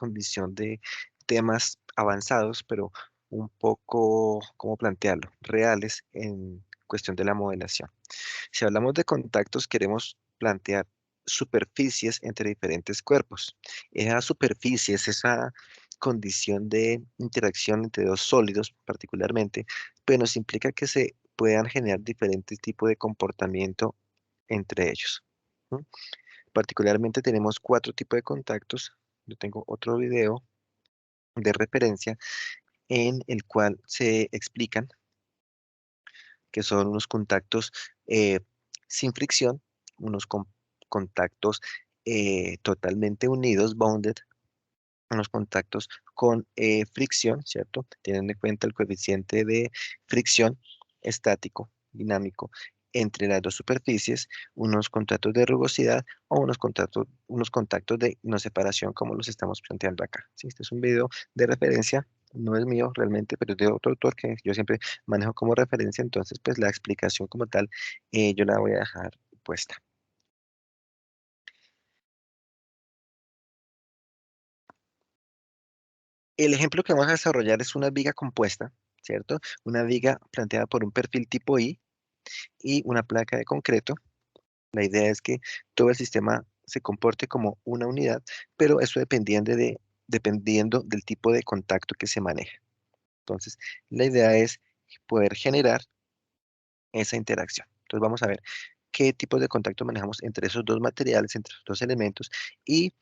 condición de temas avanzados, pero un poco, ¿cómo plantearlo? Reales en cuestión de la modelación. Si hablamos de contactos, queremos plantear superficies entre diferentes cuerpos. Esa superficie es esa condición de interacción entre dos sólidos, particularmente, pues nos implica que se puedan generar diferentes tipos de comportamiento entre ellos. ¿No? Particularmente tenemos cuatro tipos de contactos. Yo tengo otro video de referencia en el cual se explican que son unos contactos eh, sin fricción, unos contactos totalmente unidos, bounded, unos contactos con fricción, ¿cierto? Tienen en cuenta el coeficiente de fricción estático, dinámico, entre las dos superficies, unos contactos de rugosidad o unos contactos de no separación, como los estamos planteando acá. ¿Sí? Este es un video de referencia, no es mío realmente, pero es de otro autor que yo siempre manejo como referencia, entonces pues la explicación como tal yo la voy a dejar puesta. El ejemplo que vamos a desarrollar es una viga compuesta, ¿cierto? Una viga planteada por un perfil tipo I y una placa de concreto. La idea es que todo el sistema se comporte como una unidad, pero eso dependiendo del tipo de contacto que se maneje. Entonces, la idea es poder generar esa interacción. Entonces, vamos a ver qué tipos de contacto manejamos entre esos dos materiales, entre esos dos elementos, y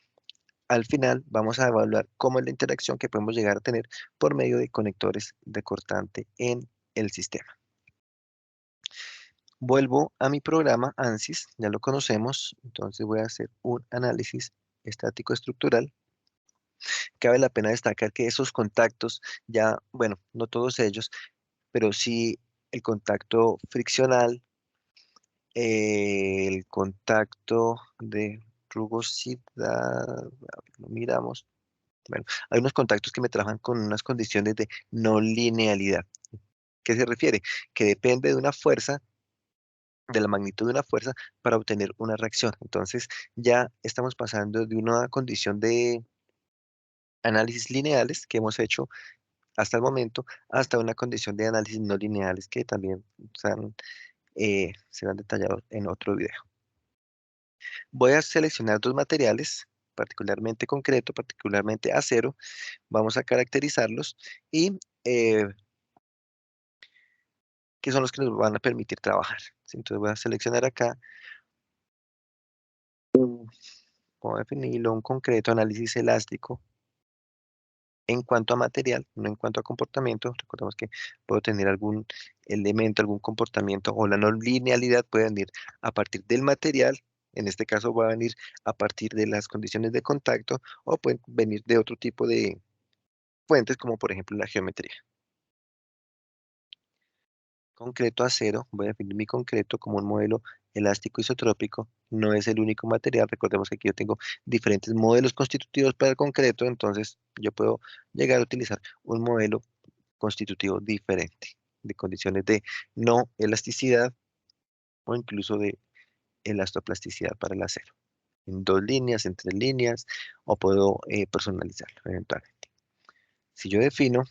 al final vamos a evaluar cómo es la interacción que podemos llegar a tener por medio de conectores de cortante en el sistema. Vuelvo a mi programa ANSYS, ya lo conocemos, entonces voy a hacer un análisis estático estructural. Cabe la pena destacar que esos contactos, ya, bueno, no todos ellos, pero sí el contacto friccional, el contacto de rugosidad, a ver, lo miramos. Bueno, hay unos contactos que me trabajan con unas condiciones de no linealidad. ¿Qué se refiere? Que depende de una fuerza, de la magnitud de una fuerza para obtener una reacción. Entonces, ya estamos pasando de una condición de análisis lineales que hemos hecho hasta el momento hasta una condición de análisis no lineales que también serán detallados en otro video. Voy a seleccionar dos materiales, particularmente concreto, particularmente acero. Vamos a caracterizarlos y que son los que nos van a permitir trabajar. ¿Sí? Entonces voy a seleccionar acá, voy a definirlo, un concreto análisis elástico en cuanto a material, no en cuanto a comportamiento. Recordemos que puedo tener algún elemento, algún comportamiento o la no linealidad puede venir a partir del material. En este caso va a venir a partir de las condiciones de contacto o pueden venir de otro tipo de fuentes como por ejemplo la geometría. Concreto acero, voy a definir mi concreto como un modelo elástico isotrópico, no es el único material, recordemos que aquí yo tengo diferentes modelos constitutivos para el concreto, entonces yo puedo llegar a utilizar un modelo constitutivo diferente, de condiciones de no elasticidad o incluso de elastoplasticidad para el acero, en dos líneas, en tres líneas, o puedo personalizarlo eventualmente. Si yo defino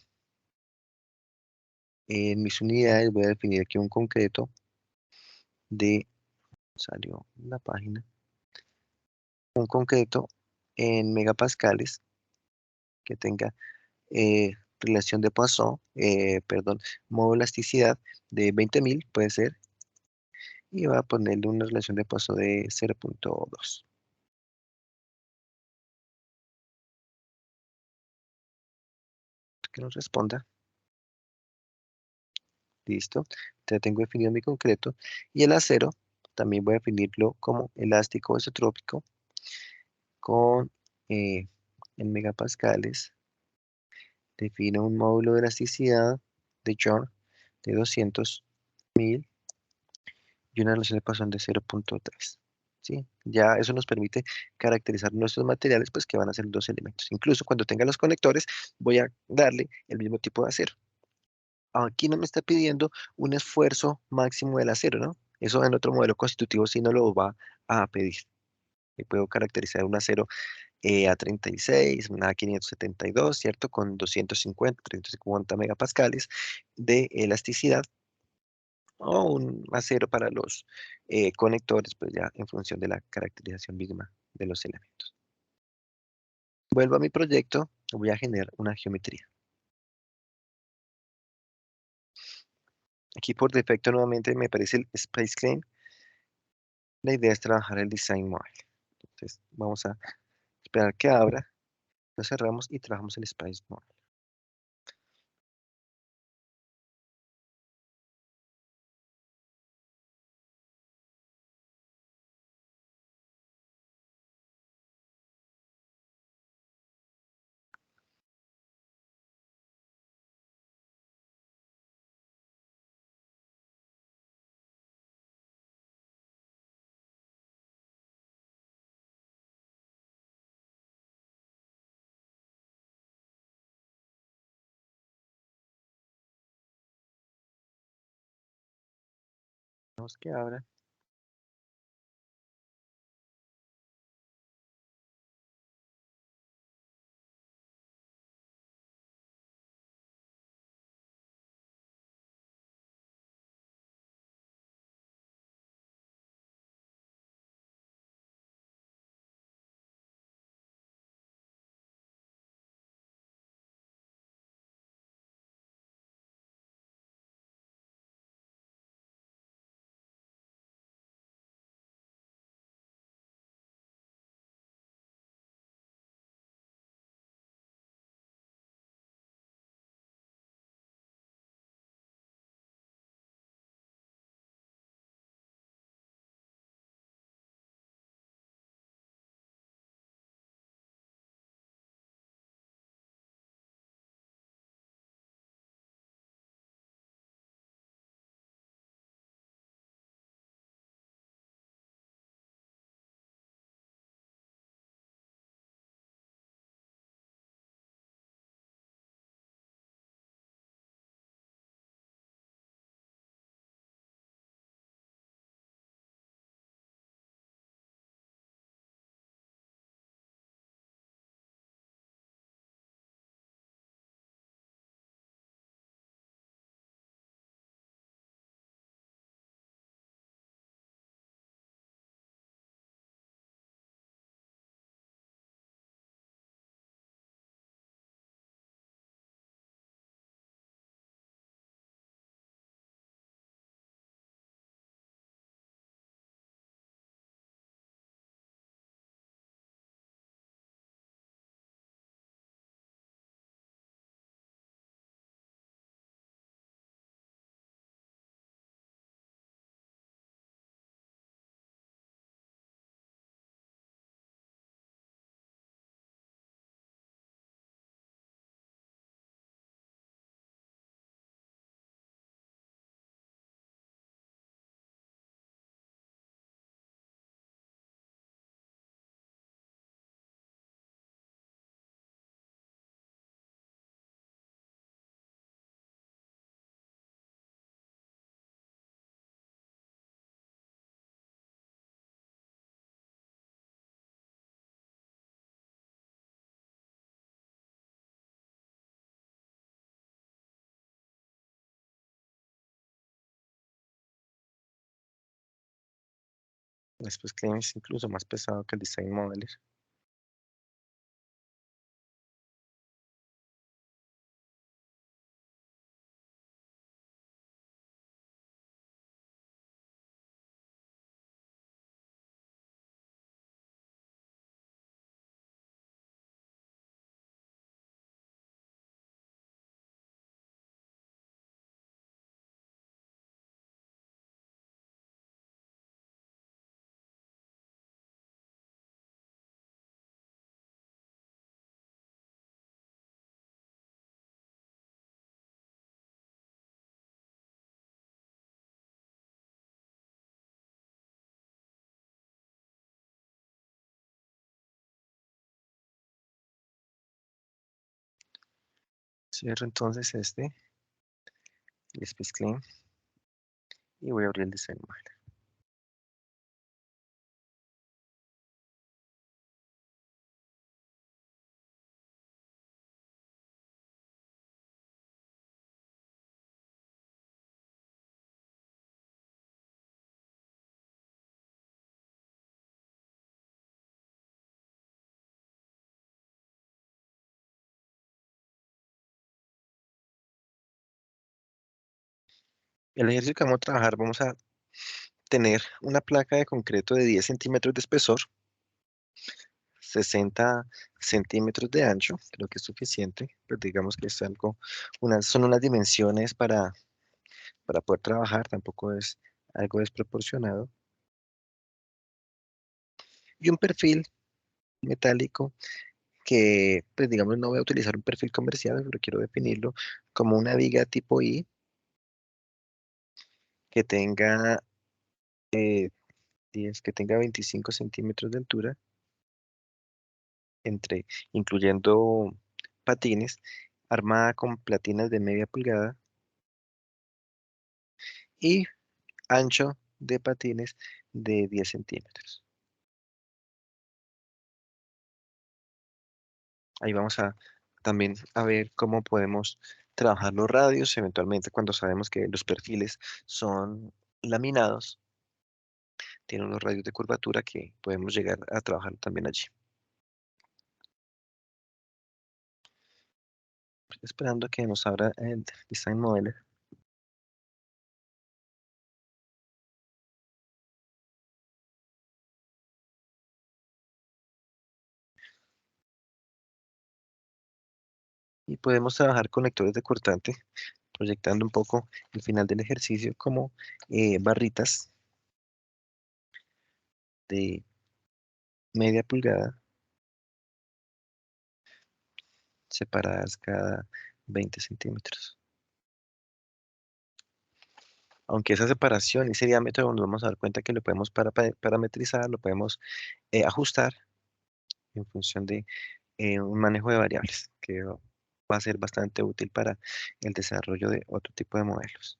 en mis unidades, voy a definir aquí un concreto de, salió la página, un concreto en megapascales que tenga relación de Poisson, perdón, modo elasticidad de 20.000 puede ser, y va a ponerle una relación de Poisson de 0.2. Que nos responda. Listo. Ya tengo definido mi concreto. Y el acero también voy a definirlo como elástico isotrópico con en megapascales. Defino un módulo de elasticidad de Young de 200.000 y una relación de Poisson de 0.3. ¿Sí? Ya eso nos permite caracterizar nuestros materiales, pues que van a ser dos elementos. Incluso cuando tenga los conectores, voy a darle el mismo tipo de acero. Aquí no me está pidiendo un esfuerzo máximo del acero, ¿no? Eso en otro modelo constitutivo sí no lo va a pedir. Y puedo caracterizar un acero A36, una A572, ¿cierto? Con 350 megapascales de elasticidad o un acero para los conectores, pues ya en función de la caracterización misma de los elementos. Vuelvo a mi proyecto, voy a generar una geometría. Aquí por defecto nuevamente me aparece el Space Claim. La idea es trabajar el Design Model. Entonces vamos a esperar que abra, lo cerramos y trabajamos el Space Model. Vamos que abra. Después Claim es incluso más pesado que el Design Model. Cierro entonces este, el Space Claim, y voy a abrir el Design Model. El ejercicio que vamos a trabajar, vamos a tener una placa de concreto de 10 centímetros de espesor, 60 centímetros de ancho, creo que es suficiente, pues digamos que es algo, son unas dimensiones para poder trabajar, tampoco es algo desproporcionado, y un perfil metálico que, pues digamos, no voy a utilizar un perfil comercial, pero quiero definirlo como una viga tipo I que tenga, eh, que tenga 25 centímetros de altura, entre, incluyendo patines, armada con platinas de media pulgada y ancho de patines de 10 centímetros. Ahí vamos a también a ver cómo podemos trabajar los radios, eventualmente cuando sabemos que los perfiles son laminados, tienen unos radios de curvatura que podemos llegar a trabajar también allí. Esperando a que nos abra el Design Modeler. Y podemos trabajar con lectores de cortante, proyectando un poco el final del ejercicio como barritas de media pulgada separadas cada 20 centímetros. Aunque esa separación y ese diámetro nos vamos a dar cuenta que lo podemos parametrizar, lo podemos ajustar en función de un manejo de variables, que va a ser bastante útil para el desarrollo de otro tipo de modelos.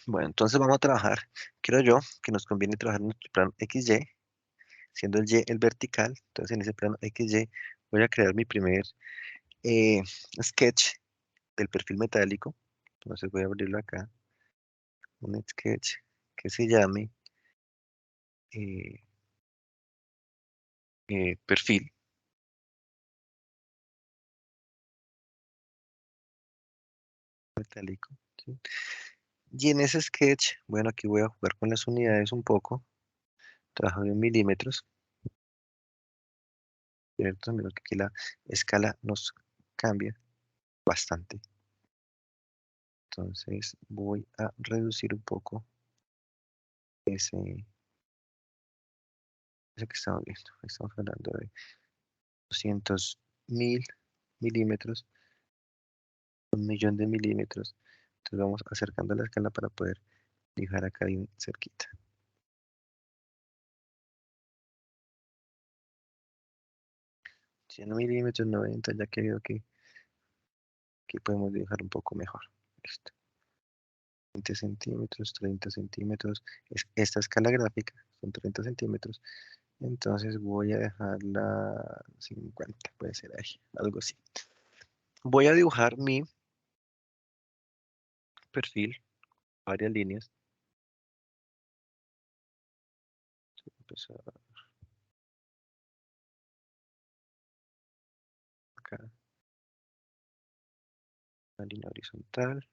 Bueno, entonces vamos a trabajar, creo yo, que nos conviene trabajar en nuestro plano XY, siendo el Y el vertical. Entonces en ese plano XY voy a crear mi primer eh, sketch del perfil metálico. Entonces voy a abrirlo acá, un sketch que se llame eh, perfil metálico, ¿sí? Y en ese sketch, bueno, aquí voy a jugar con las unidades un poco, trabajo en milímetros, ¿cierto? Menos que aquí la escala nos cambia bastante. Entonces voy a reducir un poco ese, eso que estamos viendo. Estamos hablando de 200.000 milímetros, 1 millón de milímetros. Entonces vamos acercando la escala para poder dibujar acá bien cerquita. 100 milímetros, 90, ya que veo que aquí podemos dibujar un poco mejor. Listo. 20 centímetros, 30 centímetros. Esta escala gráfica son 30 centímetros. Entonces voy a dejarla 50, puede ser ahí, algo así. Voy a dibujar mi perfil, varias líneas. Empezar acá, la línea horizontal.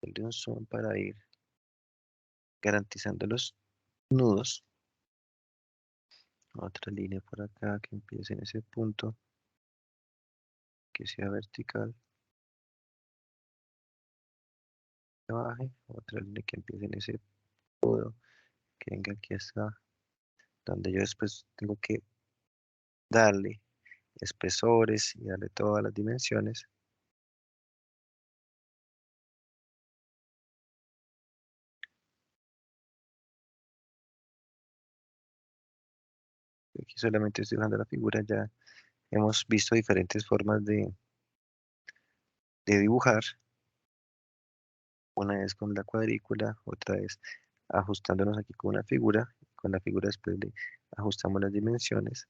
El de un zoom para ir garantizando los nudos. Otra línea por acá que empiece en ese punto, que sea vertical, que baje. Otra línea que empiece en ese punto, que venga aquí hasta donde yo después tengo que darle espesores y darle todas las dimensiones. Aquí solamente estoy dibujando la figura, ya hemos visto diferentes formas de dibujar. Una es con la cuadrícula, otra es ajustándonos aquí con una figura. Con la figura después le ajustamos las dimensiones.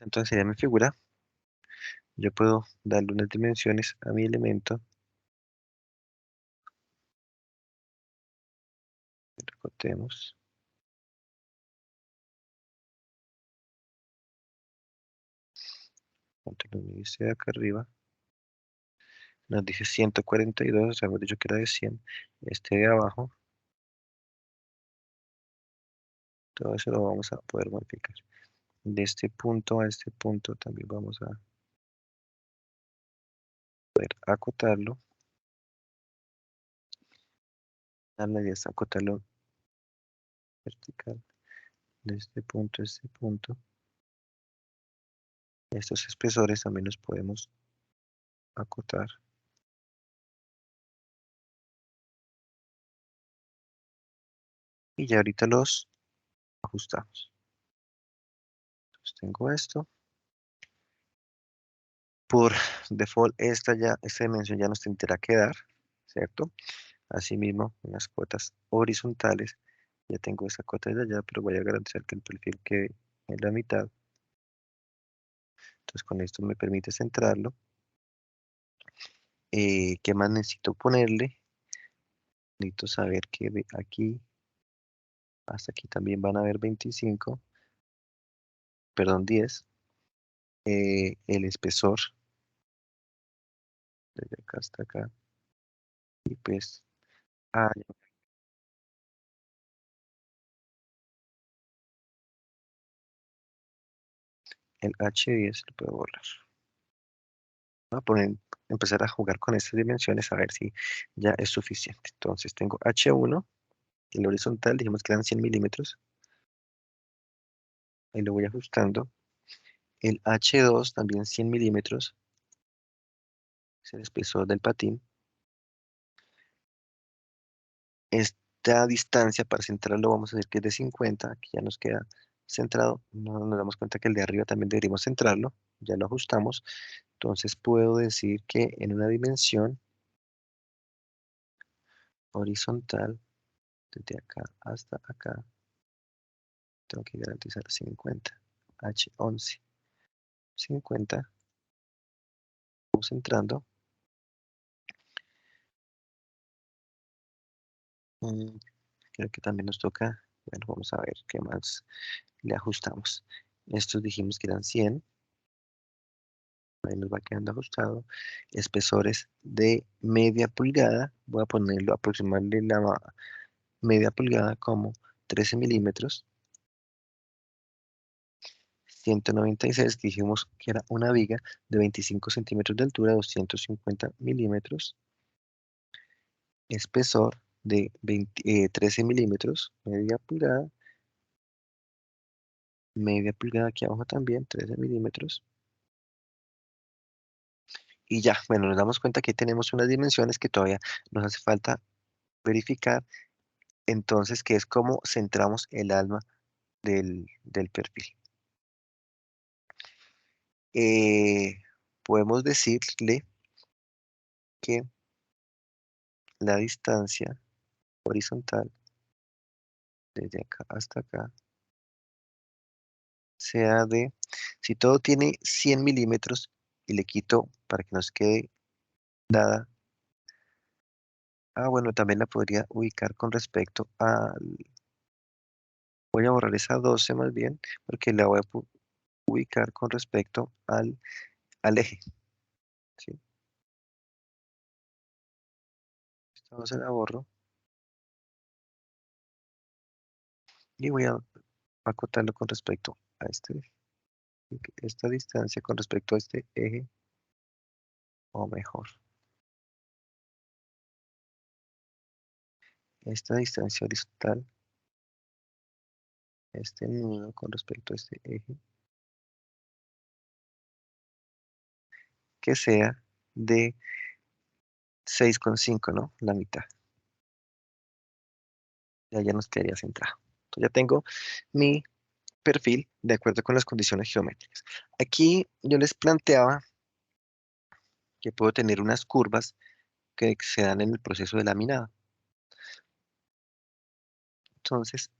Entonces sería mi figura. Yo puedo darle unas dimensiones a mi elemento. Recortemos. ¿Cuánto nos dice acá arriba? Nos dice 142, o sea, hemos dicho que era de 100. Este de abajo, todo eso lo vamos a poder modificar. De este punto a este punto también vamos a poder acotarlo. La medida es acotarlo vertical. De este punto a este punto. Estos espesores también los podemos acotar. Y ya ahorita los ajustamos. Entonces tengo esto. Por default, esta dimensión ya nos tendrá que dar, ¿cierto? Asimismo, unas cuotas horizontales. Ya tengo esa cuota de allá, pero voy a garantizar que el perfil quede en la mitad. Entonces con esto me permite centrarlo. ¿Qué más necesito ponerle? Necesito saber que de aquí hasta aquí también van a haber 25, perdón, 10. El espesor, desde acá hasta acá. Y pues, ya, el H10 lo puedo borrar. Voy a empezar a jugar con estas dimensiones a ver si ya es suficiente. Entonces tengo H1, el horizontal, dijimos que eran 100 milímetros. Ahí lo voy ajustando. El H2 también 100 milímetros, es el espesor del patín. Esta distancia para centrarlo vamos a decir que es de 50, aquí ya nos queda centrado. No nos damos cuenta que el de arriba también deberíamos centrarlo, ya lo ajustamos. Entonces puedo decir que en una dimensión horizontal, desde acá hasta acá, tengo que garantizar 50, H11, 50, vamos centrando. Mm, Creo que también nos toca, bueno, vamos a ver qué más le ajustamos. Estos dijimos que eran 100, ahí nos va quedando ajustado. Espesores de media pulgada, voy a ponerlo, aproximarle la media pulgada como 13 milímetros. 196, que dijimos que era una viga de 25 centímetros de altura, 250 milímetros. Espesor de 13 milímetros, media pulgada aquí abajo también, 13 milímetros. Y ya, bueno, nos damos cuenta que tenemos unas dimensiones que todavía nos hace falta verificar, entonces, que es como centramos el alma del perfil. Eh, Podemos decirle que la distancia horizontal desde acá hasta acá sea de, si todo tiene 100 milímetros y le quito para que nos quede dada, bueno, también la podría ubicar con respecto al, voy a borrar esa 12 más bien, porque la voy a ubicar con respecto al eje, ¿sí? Esta 12 la borro y voy a acotarlo con respecto a esta distancia con respecto a este eje, o mejor, esta distancia horizontal, este nudo con respecto a este eje, que sea de 6,5, ¿no? La mitad. Ya nos quedaría centrado. Entonces ya tengo mi perfil de acuerdo con las condiciones geométricas. Aquí yo les planteaba que puedo tener unas curvas que se dan en el proceso de laminado. Entonces,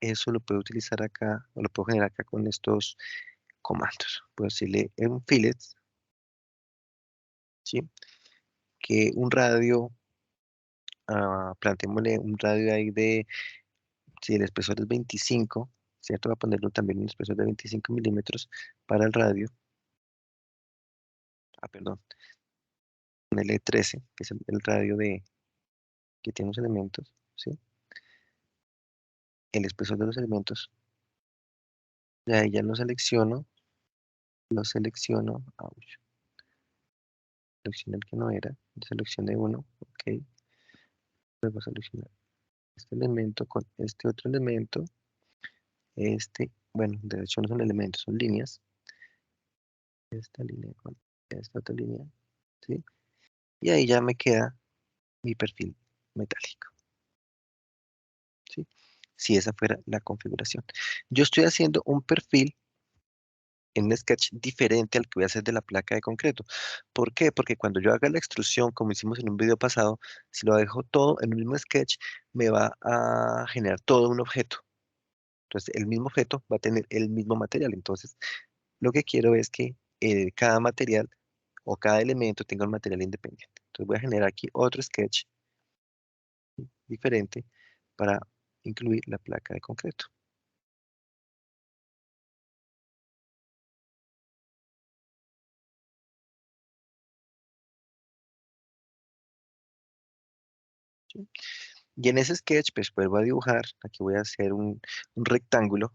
eso lo puedo utilizar acá, o lo puedo generar acá con comandos. Puedo decirle en un fillet, ¿sí? Que un radio, planteémosle un radio ahí de, si el espesor es 25, ¿cierto? Voy a ponerlo también un espesor de 25 milímetros para el radio, perdón, ponerle 13, que es el radio que tiene los elementos, ¿sí? El espesor de los elementos, de ahí ya selecciono el que no era, seleccioné uno, ok, luego seleccionar este elemento con este otro elemento, bueno, de hecho no son elementos, son líneas, esta línea con esta otra línea, ¿sí? Y ahí ya me queda mi perfil metálico, ¿sí? Si esa fuera la configuración. Yo estoy haciendo un perfil en un sketch diferente al que voy a hacer de la placa de concreto. ¿Por qué? Porque cuando yo haga la extrusión, como hicimos en un video pasado, si lo dejo todo en un mismo sketch, me va a generar todo un objeto. Entonces, el mismo objeto va a tener el mismo material. Entonces, lo que quiero es que cada material o cada elemento tenga un material independiente. Entonces, voy a generar aquí otro sketch diferente para incluir la placa de concreto. ¿Sí? Y en ese sketch, pues vuelvo a dibujar. Aquí voy a hacer un rectángulo.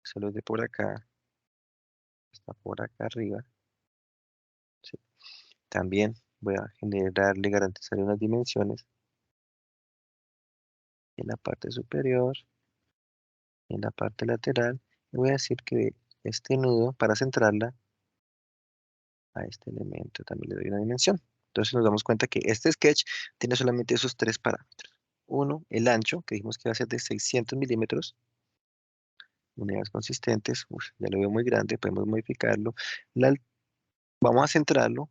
Solo de por acá hasta por acá arriba. ¿Sí? También voy a generarle, garantizar unas dimensiones en la parte superior, en la parte lateral. Y voy a decir que este nudo, para centrarla a este elemento, también le doy una dimensión. Entonces nos damos cuenta que este sketch tiene solamente esos tres parámetros. Uno, el ancho, que dijimos que va a ser de 600 milímetros, unidades consistentes. Uf, ya lo veo muy grande, podemos modificarlo. Vamos a centrarlo,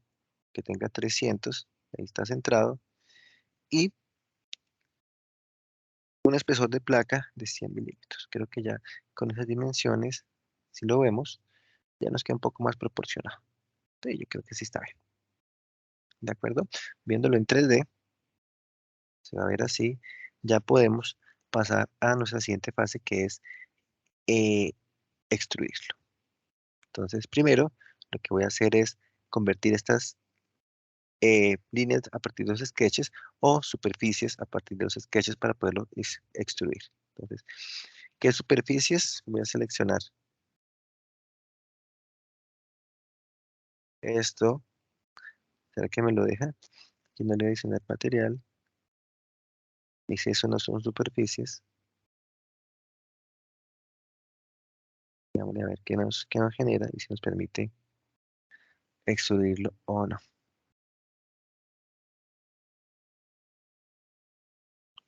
que tenga 300, ahí está centrado. Y un espesor de placa de 100 milímetros. Creo que ya con esas dimensiones, si lo vemos, ya nos queda un poco más proporcionado. Entonces, yo creo que sí está bien. ¿De acuerdo? Viéndolo en 3D, se va a ver así. Ya podemos pasar a nuestra siguiente fase, que es eh, extruirlo. Entonces, primero, lo que voy a hacer es convertir estas líneas a partir de los sketches o superficies a partir de los sketches para poderlo extruir. Entonces, ¿qué superficies? Voy a seleccionar esto. ¿Será que me lo deja? Aquí no le voy a adicionar material. Dice, eso no son superficies. Vamos a ver qué nos genera y si nos permite extruirlo o no.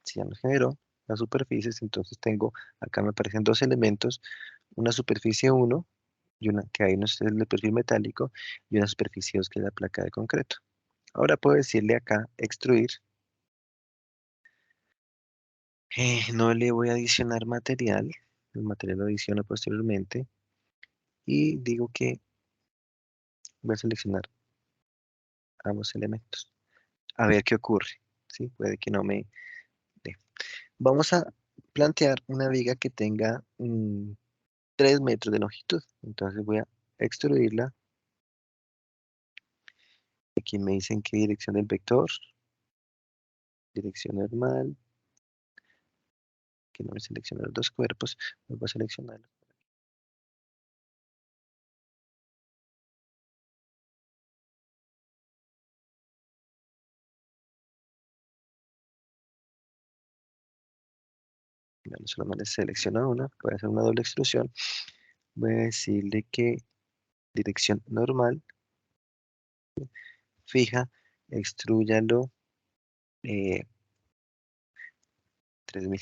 Si ya nos generó las superficies, entonces tengo, acá me aparecen dos elementos, una superficie uno y una que ahí nos es el perfil metálico y una superficie 2 que es la placa de concreto. Ahora puedo decirle acá extruir. No le voy a adicionar material, el material lo adiciono posteriormente y digo que voy a seleccionar ambos elementos. A ver qué ocurre. ¿Sí? Puede que no me dé. Vamos a plantear una viga que tenga 3 metros de longitud. Entonces voy a extruirla. Aquí me dicen qué dirección del vector. Dirección normal. Que no me selecciona los dos cuerpos. Vuelvo a seleccionar. Bueno, solamente selecciono una. Voy a hacer una doble extrusión. Voy a decirle que dirección normal. Fija. Extrúyalo. 3000.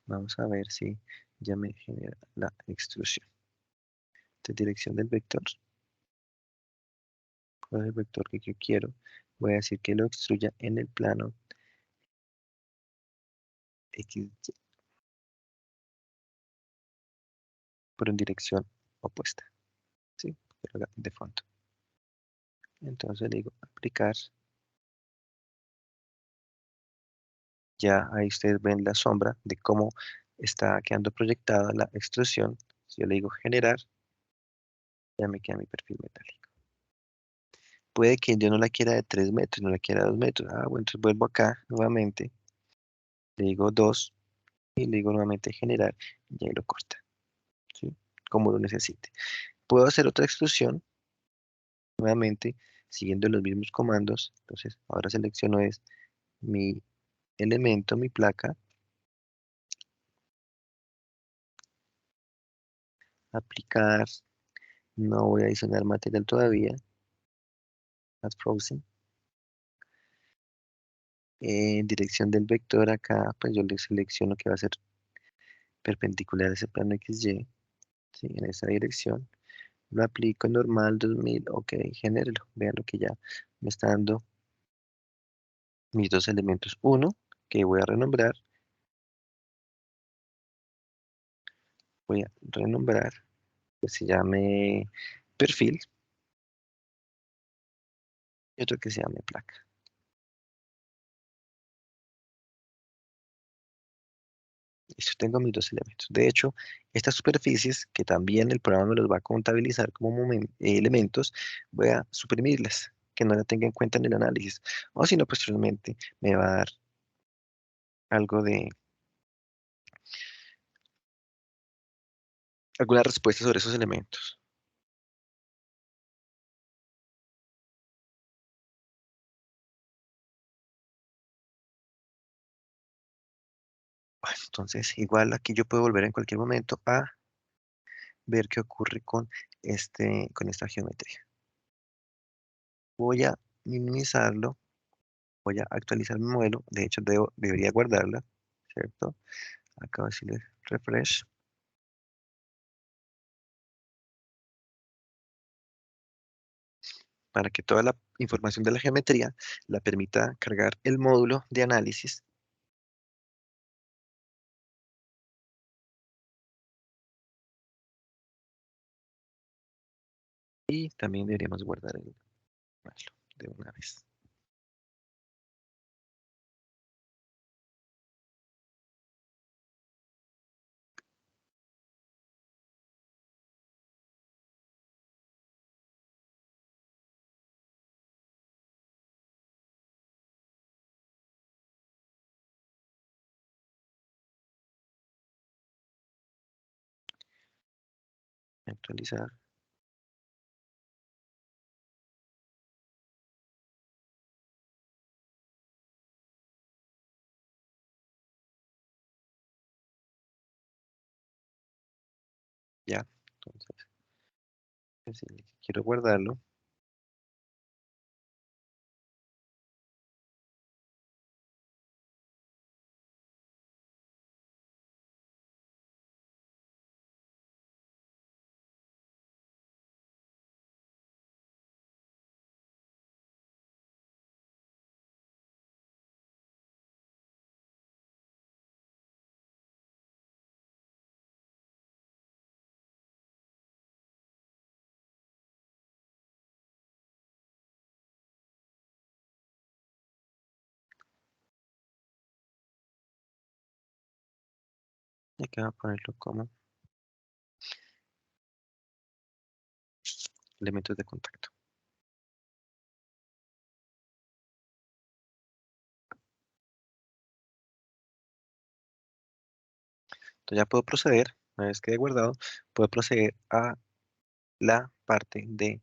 Vamos a ver si ya me genera la extrusión. Esta es dirección del vector. ¿Cuál es el vector que yo quiero? Voy a decir que lo extruya en el plano X pero en dirección opuesta, ¿sí? Que lo haga de fondo. Entonces le digo aplicar. Ya ahí ustedes ven la sombra de cómo está quedando proyectada la extrusión. Si yo le digo generar, ya me queda mi perfil metálico. Puede que yo no la quiera de 3 metros, no la quiera de 2 metros. Ah, bueno, entonces vuelvo acá nuevamente, le digo 2 y le digo nuevamente generar y ahí lo corta, ¿sí? Como lo necesite. Puedo hacer otra extrusión nuevamente siguiendo los mismos comandos. Entonces ahora selecciono es mi elemento, mi placa, aplicar, no voy a adicionar material todavía, add frozen. En dirección del vector acá, pues yo le selecciono que va a ser perpendicular a ese plano XY, ¿sí? En esa dirección. Lo aplico normal 2000, ok, genérelo. Vean lo que ya me está dando mis dos elementos. Uno, que voy a renombrar, que se llame perfil, y otro que se llame placa. Listo, tengo mis dos elementos. De hecho, estas superficies, que también el programa me los va a contabilizar como elementos, voy a suprimirlas, que no la tenga en cuenta en el análisis. O si no, posteriormente me va a dar algo de, alguna respuesta sobre esos elementos. Bueno, entonces, igual aquí yo puedo volver en cualquier momento a ver qué ocurre con con esta geometría. Voy a minimizarlo, voy a actualizar mi modelo. De hecho, debería guardarla, ¿cierto? Acabo de decirle refresh para que toda la información de la geometría la permita cargar el módulo de análisis y también deberíamos guardar el modelo de una vez. Actualizar, ya. Entonces, decirle que quiero guardarlo. Y acá voy a ponerlo como elementos de contacto. Entonces ya puedo proceder, una vez que he guardado, puedo proceder a la parte de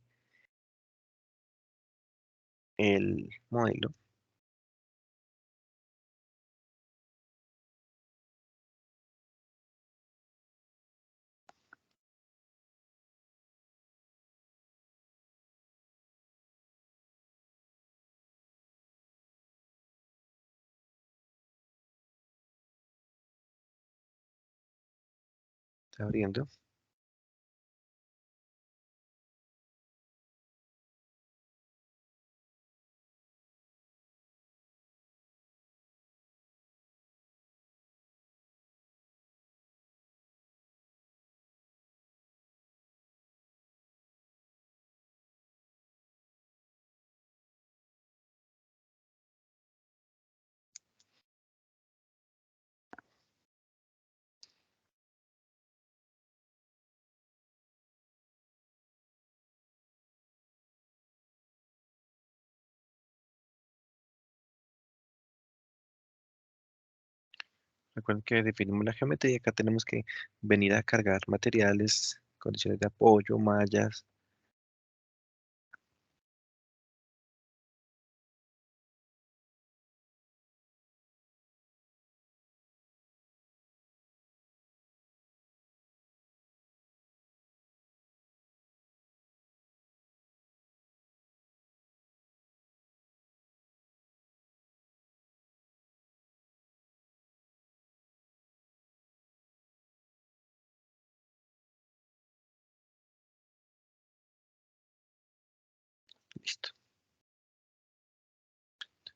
el modelo. Está abriendo. Recuerden que definimos la geometría, acá tenemos que venir a cargar materiales, condiciones de apoyo, mallas. Listo.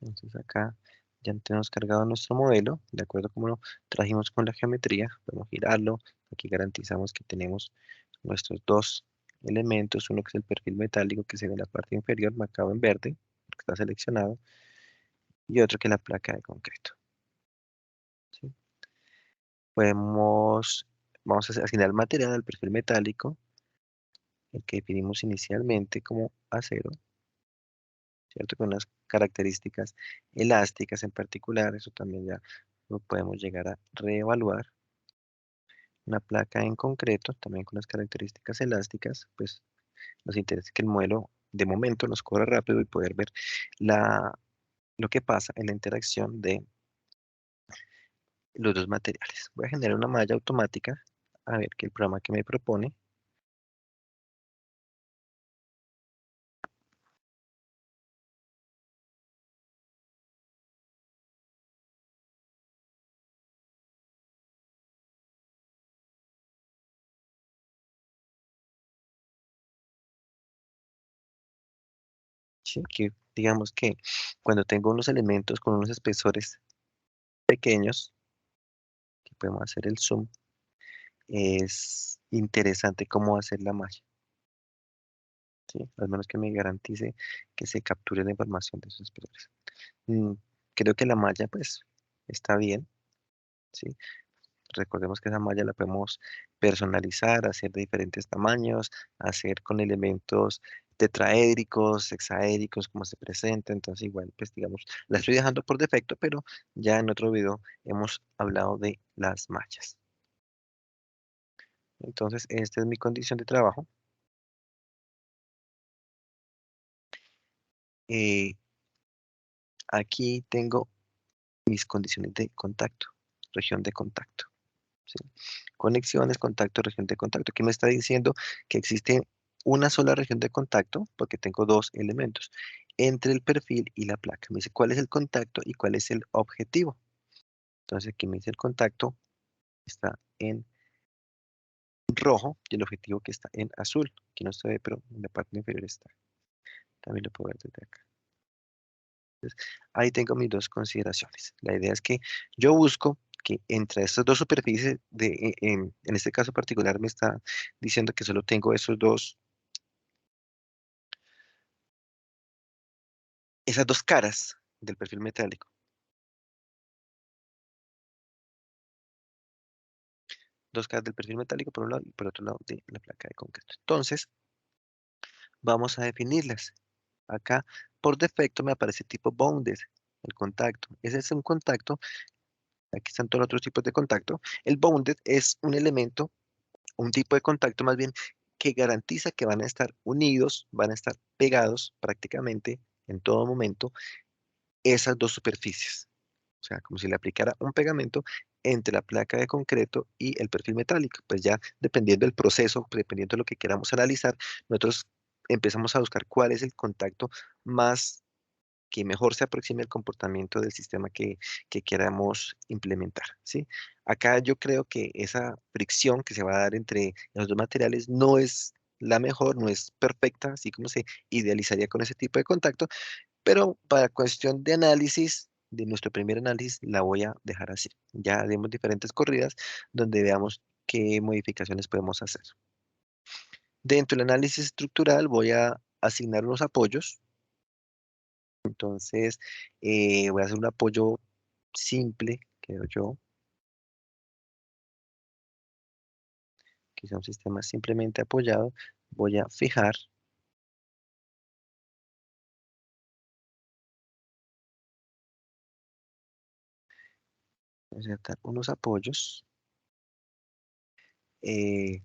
Entonces acá ya tenemos cargado nuestro modelo, de acuerdo a cómo lo trajimos con la geometría. Podemos girarlo. Aquí garantizamos que tenemos nuestros dos elementos, uno que es el perfil metálico que se ve en la parte inferior, marcado en verde, porque está seleccionado, y otro que es la placa de concreto. ¿Sí? Vamos a asignar el material al perfil metálico, el que definimos inicialmente como acero, ¿cierto? Con unas características elásticas en particular, eso también ya lo podemos llegar a reevaluar. Una placa en concreto, también con unas características elásticas, pues nos interesa que el modelo de momento nos corra rápido y poder ver la, lo que pasa en la interacción de los dos materiales. Voy a generar una malla automática, a ver qué el programa que me propone. ¿Sí? Que digamos que cuando tengo unos elementos con unos espesores pequeños, que podemos hacer el zoom, es interesante cómo hacer la malla, ¿sí? Al menos que me garantice que se capture la información de esos espesores. Mm, Creo que la malla, pues, está bien, ¿sí? Recordemos que esa malla la podemos personalizar, hacer de diferentes tamaños, hacer con elementos tetraédricos, hexaédricos, como se presenta. Entonces, igual, pues, digamos, la estoy dejando por defecto, pero ya en otro video hemos hablado de las mallas. Entonces, esta es mi condición de trabajo. Eh, Aquí tengo mis condiciones de contacto, región de contacto. ¿Sí? Conexiones, contacto, región de contacto. Aquí me está diciendo que existe una sola región de contacto porque tengo dos elementos entre el perfil y la placa. Me dice cuál es el contacto y cuál es el objetivo. Entonces aquí me dice el contacto está en rojo y el objetivo que está en azul. Aquí no se ve, pero en la parte inferior está. También lo puedo ver desde acá. Ahí tengo mis dos consideraciones. La idea es que yo busco que entre estas dos superficies, en este caso particular me está diciendo que solo tengo esas dos caras del perfil metálico, dos caras del perfil metálico por un lado y por otro lado de la placa de concreto. Entonces, vamos a definirlas. Acá, por defecto, me aparece tipo bounded, el contacto. Ese es un contacto, aquí están todos los otros tipos de contacto. El bounded es un elemento, un tipo de contacto más bien, que garantiza que van a estar unidos, van a estar pegados prácticamente en todo momento esas dos superficies. O sea, como si le aplicara un pegamento entre la placa de concreto y el perfil metálico. Pues ya dependiendo del proceso, dependiendo de lo que queramos analizar, nosotros empezamos a buscar cuál es el contacto más que mejor se aproxime al comportamiento del sistema que queramos implementar, ¿sí? Acá yo creo que esa fricción que se va a dar entre los dos materiales no es la mejor, no es perfecta, así como se idealizaría con ese tipo de contacto, pero para cuestión de análisis, de nuestro primer análisis, la voy a dejar así. Ya haremos diferentes corridas donde veamos qué modificaciones podemos hacer. Dentro del análisis estructural voy a asignar unos apoyos. Entonces, voy a hacer un apoyo simple, creo yo, que sea un sistema simplemente apoyado. Voy a fijar insertar unos apoyos. Eh,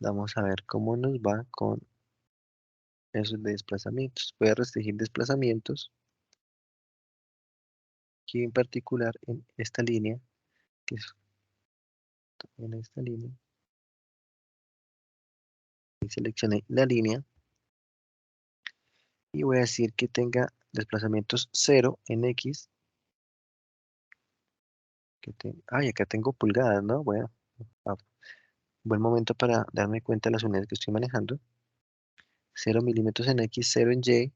Vamos a ver cómo nos va con esos desplazamientos. Voy a restringir desplazamientos, aquí en particular en esta línea, que es en esta línea. Y seleccioné la línea y voy a decir que tenga desplazamientos 0 en X. Ay, acá tengo pulgadas, ¿no? A- buen momento para darme cuenta de las unidades que estoy manejando. 0 milímetros en X, 0 en Y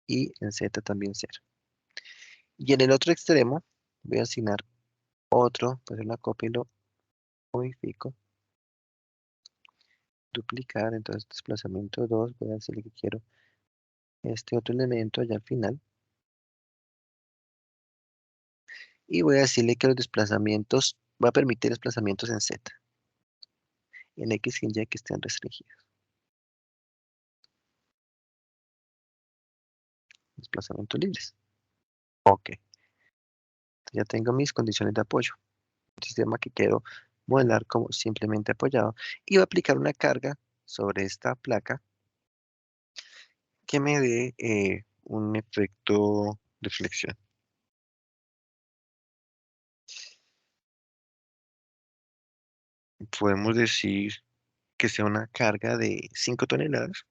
y en Z también 0. Y en el otro extremo voy a asignar otro, pues una copia y lo modifico, duplicar, entonces desplazamiento 2, voy a decirle que quiero este otro elemento allá al final y voy a decirle que los desplazamientos, va a permitir desplazamientos en Z, en X y en Y que estén restringidos. Desplazamientos libres. Ok, ya tengo mis condiciones de apoyo. Un sistema que quiero modelar como simplemente apoyado y voy a aplicar una carga sobre esta placa que me dé un efecto de flexión. Podemos decir que sea una carga de 5 toneladas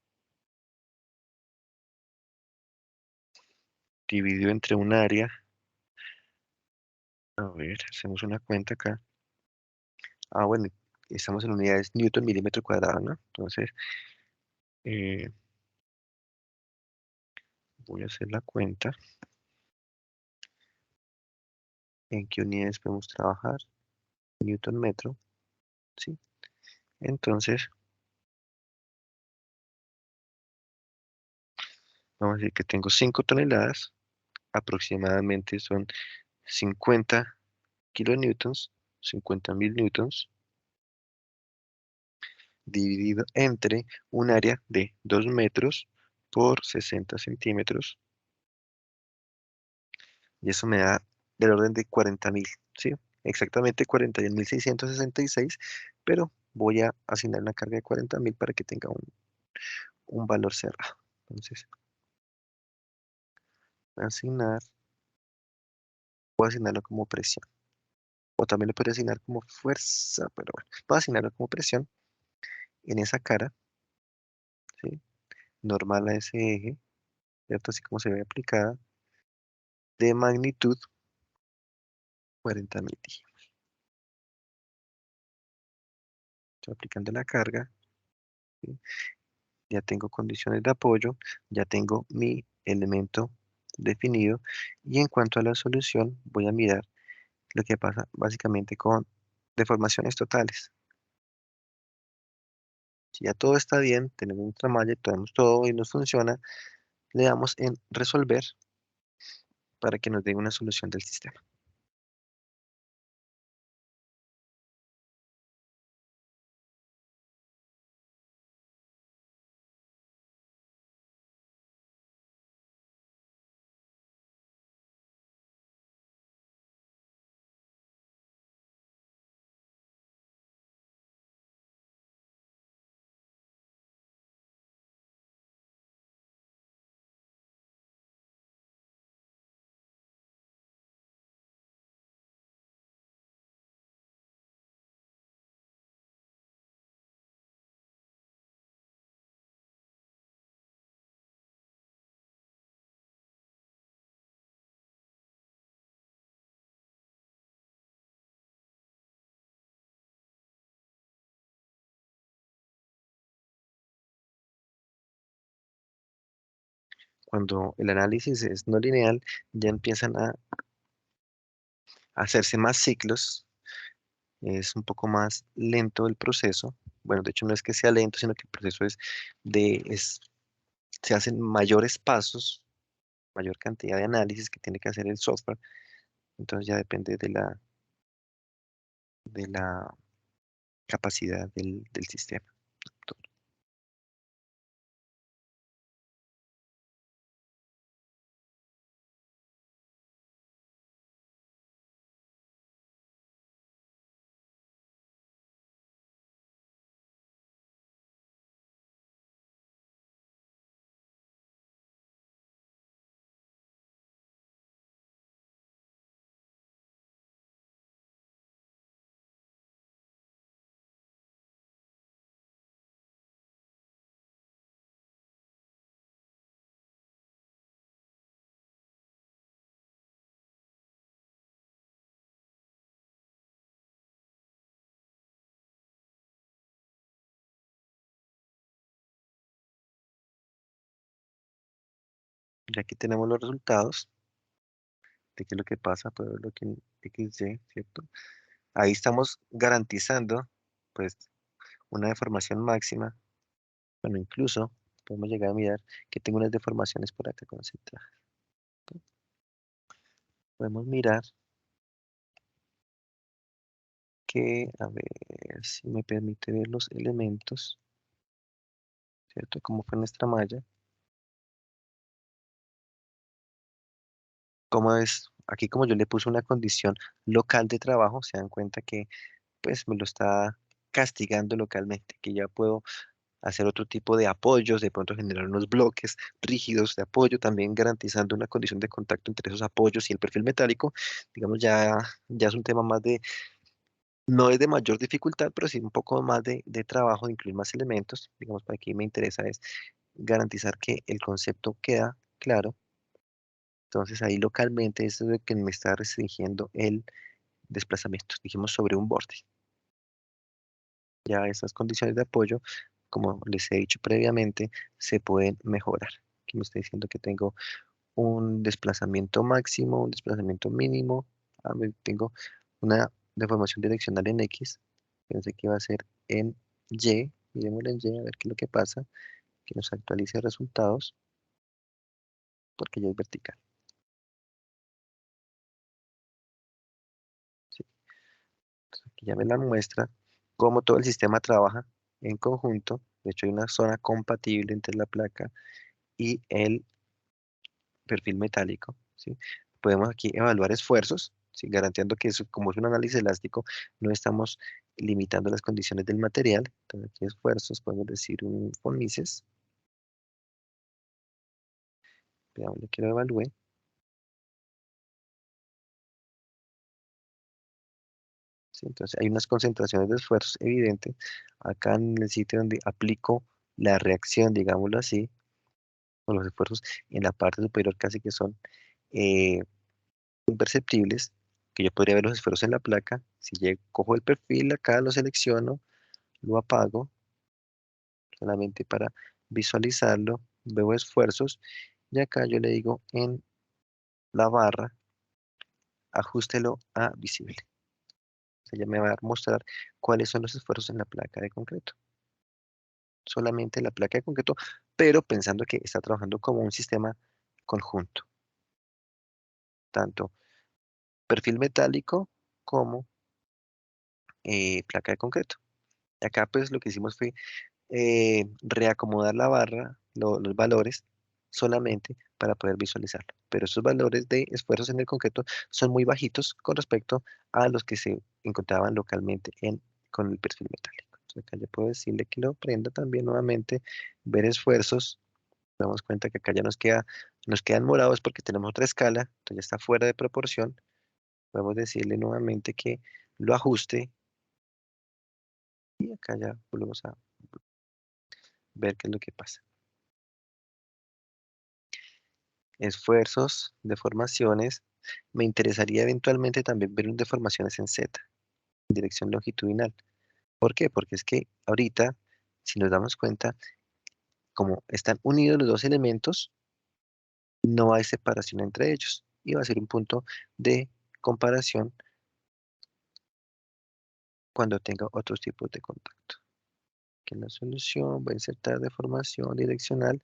dividido entre un área. A ver, hacemos una cuenta acá. Bueno, estamos en unidades newton milímetro cuadrado, ¿no? Entonces, eh, voy a hacer la cuenta en qué unidades podemos trabajar. Newton metro, ¿sí? Entonces, vamos a decir que tengo 5 toneladas, aproximadamente son 50 kilonewtons, 50.000 newtons, dividido entre un área de 2 metros por 60 centímetros, y eso me da del orden de 40.000, ¿sí? Exactamente 41.666, pero voy a asignar una carga de 40.000 para que tenga un valor cerrado. Entonces, asignar, puedo asignarlo como presión, o también lo podría asignar como fuerza, pero bueno, voy a asignarlo como presión en esa cara, ¿sí? Normal a ese eje, ¿cierto? Así como se ve aplicada, de magnitud 40.000. Estoy aplicando la carga, ¿sí? Ya tengo condiciones de apoyo, ya tengo mi elemento definido y en cuanto a la solución voy a mirar lo que pasa básicamente con deformaciones totales. Si ya todo está bien, tenemos nuestra malla, tenemos todo y nos funciona, le damos en resolver para que nos dé una solución del sistema. Cuando el análisis es no lineal, ya empiezan a hacerse más ciclos, es un poco más lento el proceso. Bueno, de hecho no es que sea lento, sino que el proceso se hacen mayores pasos, mayor cantidad de análisis que tiene que hacer el software, entonces ya depende de la capacidad del sistema. Y aquí tenemos los resultados de qué es lo que pasa, puedo ver lo que en XY, ¿cierto? Ahí estamos garantizando, pues, una deformación máxima. Bueno, incluso podemos llegar a mirar que tengo unas deformaciones por acá concentradas. Podemos mirar que, a ver si me permite ver los elementos, ¿cierto? Como fue nuestra malla. Como es, aquí como yo le puse una condición local de trabajo, se dan cuenta que pues me lo está castigando localmente, que ya puedo hacer otro tipo de apoyos, de pronto generar unos bloques rígidos de apoyo, también garantizando una condición de contacto entre esos apoyos y el perfil metálico. Digamos, ya es un tema más de, no es de mayor dificultad, pero sí un poco más de trabajo, de incluir más elementos. Digamos, para aquí me interesa es garantizar que el concepto queda claro. Entonces ahí localmente eso es lo que me está restringiendo el desplazamiento, dijimos sobre un borde. Ya esas condiciones de apoyo, como les he dicho previamente, se pueden mejorar. Aquí me está diciendo que tengo un desplazamiento máximo, un desplazamiento mínimo. Tengo una deformación direccional en X. Pensé que iba a ser en Y. Miremoslo en Y a ver qué es lo que pasa. Que nos actualice resultados porque ya es vertical. ¿Sí? Entonces, aquí ya me la muestra cómo todo el sistema trabaja en conjunto. De hecho, hay una zona compatible entre la placa y el perfil metálico, ¿sí? Podemos aquí evaluar esfuerzos, ¿sí? Garantizando que eso, como es un análisis elástico, no estamos limitando las condiciones del material. Entonces, aquí esfuerzos, podemos decir un Mises, veamos lo que lo evalúe. ¿Sí? Entonces, hay unas concentraciones de esfuerzos evidentes acá en el sitio donde aplico la reacción, digámoslo así, o los esfuerzos en la parte superior casi que son eh, imperceptibles, que yo podría ver los esfuerzos en la placa. Si llego, cojo el perfil acá, lo selecciono, lo apago solamente para visualizarlo, veo esfuerzos y acá yo le digo en la barra, ajustelo a visible. O sea, ya me va a mostrar cuáles son los esfuerzos en la placa de concreto. Solamente la placa de concreto, pero pensando que está trabajando como un sistema conjunto, tanto perfil metálico como placa de concreto. Acá pues lo que hicimos fue reacomodar la barra, los valores, solamente para poder visualizarlo. Pero esos valores de esfuerzos en el concreto son muy bajitos con respecto a los que se encontraban localmente con el perfil metálico. Entonces acá ya puedo decirle que lo prenda también nuevamente, ver esfuerzos. Nos damos cuenta que acá ya nos quedan morados porque tenemos otra escala, entonces ya está fuera de proporción. Podemos decirle nuevamente que lo ajuste y acá ya volvemos a ver qué es lo que pasa. Esfuerzos, deformaciones. Me interesaría eventualmente también ver deformaciones en Z, en dirección longitudinal. ¿Por qué? Porque es que ahorita, si nos damos cuenta, como están unidos los dos elementos, no hay separación entre ellos. Y va a ser un punto de comparación cuando tenga otros tipos de contacto. Que en la solución voy a insertar deformación direccional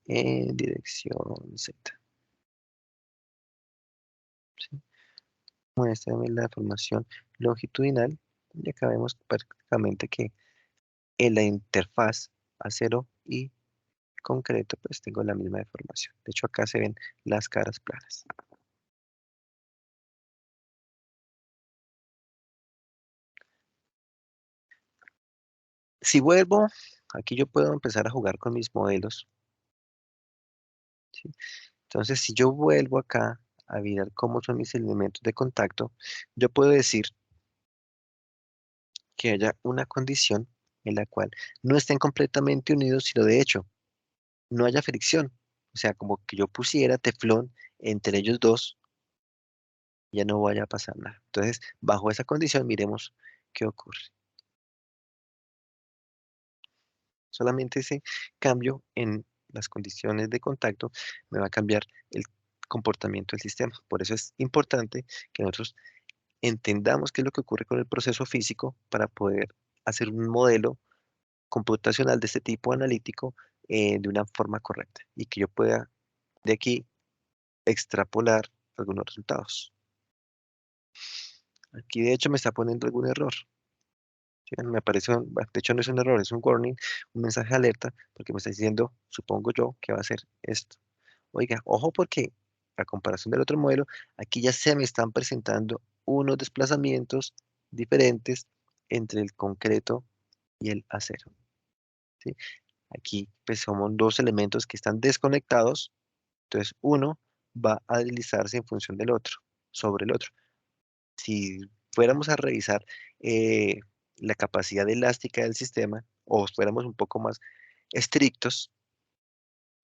en dirección Z. ¿Sí? Muéstrame la deformación longitudinal. Y acá vemos prácticamente que en la interfaz acero y concreto, pues tengo la misma deformación. De hecho, acá se ven las caras planas. Si vuelvo, aquí yo puedo empezar a jugar con mis modelos, ¿sí? Entonces, si yo vuelvo acá a mirar cómo son mis elementos de contacto, yo puedo decir que haya una condición en la cual no estén completamente unidos, sino de hecho no haya fricción. O sea, como que yo pusiera teflón entre ellos dos, ya no vaya a pasar nada. Entonces, bajo esa condición, miremos qué ocurre. Solamente ese cambio en las condiciones de contacto, me va a cambiar el comportamiento del sistema. Por eso es importante que nosotros entendamos qué es lo que ocurre con el proceso físico para poder hacer un modelo computacional de este tipo analítico de una forma correcta y que yo pueda de aquí extrapolar algunos resultados. Aquí de hecho me está poniendo algún error. ¿Sí? Me aparece, bueno, de hecho no es un error, es un warning, un mensaje de alerta, porque me está diciendo, supongo yo, que va a ser esto. Oiga, ojo porque a comparación del otro modelo, aquí ya se me están presentando unos desplazamientos diferentes entre el concreto y el acero. ¿Sí? Aquí pues somos dos elementos que están desconectados, entonces uno va a deslizarse en función del otro, sobre el otro. Si fuéramos a revisar eh, la capacidad elástica del sistema o fuéramos un poco más estrictos,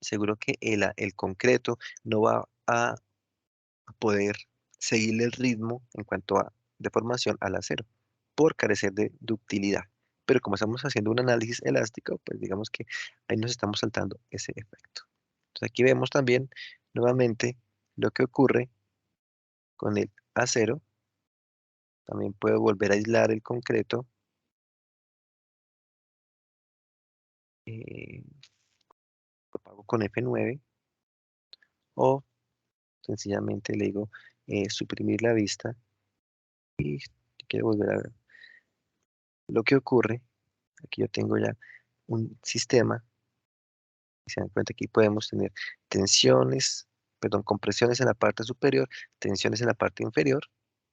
seguro que el concreto no va a poder seguirle el ritmo en cuanto a deformación al acero por carecer de ductilidad. Pero como estamos haciendo un análisis elástico, pues digamos que ahí nos estamos saltando ese efecto. Entonces aquí vemos también nuevamente lo que ocurre con el acero. También puedo volver a aislar el concreto. eh, lo pago con F9 o sencillamente le digo suprimir la vista y quiero volver a ver lo que ocurre. Aquí yo tengo ya un sistema. Si se dan cuenta, aquí podemos tener tensiones, perdón, compresiones en la parte superior, tensiones en la parte inferior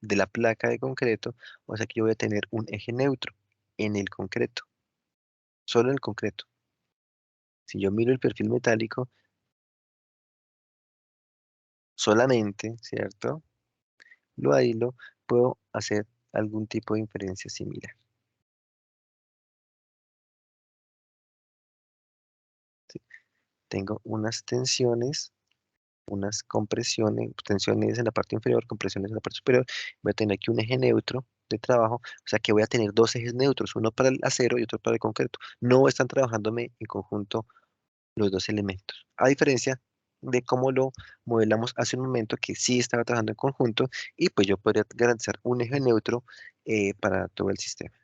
de la placa de concreto. O sea que yo voy a tener un eje neutro en el concreto, solo en el concreto. Si yo miro el perfil metálico, solamente, ¿cierto? Lo aíslo, puedo hacer algún tipo de inferencia similar. ¿Sí? Tengo unas tensiones, unas compresiones, tensiones en la parte inferior, compresiones en la parte superior. Voy a tener aquí un eje neutro de trabajo, o sea que voy a tener dos ejes neutros, uno para el acero y otro para el concreto. No están trabajándome en conjunto los dos elementos, a diferencia de cómo lo modelamos hace un momento que sí estaba trabajando en conjunto y pues yo podría garantizar un eje neutro para todo el sistema.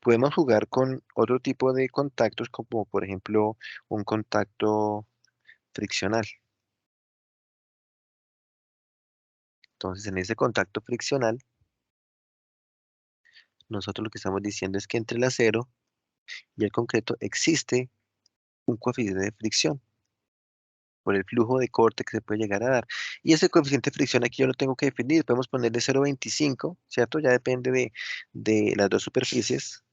Podemos jugar con otro tipo de contactos, como por ejemplo un contacto friccional. Entonces, en ese contacto friccional, nosotros lo que estamos diciendo es que entre el acero y el concreto existe un coeficiente de fricción por el flujo de corte que se puede llegar a dar. Y ese coeficiente de fricción aquí yo lo tengo que definir. Podemos ponerle 0,25, ¿cierto? Ya depende de las dos superficies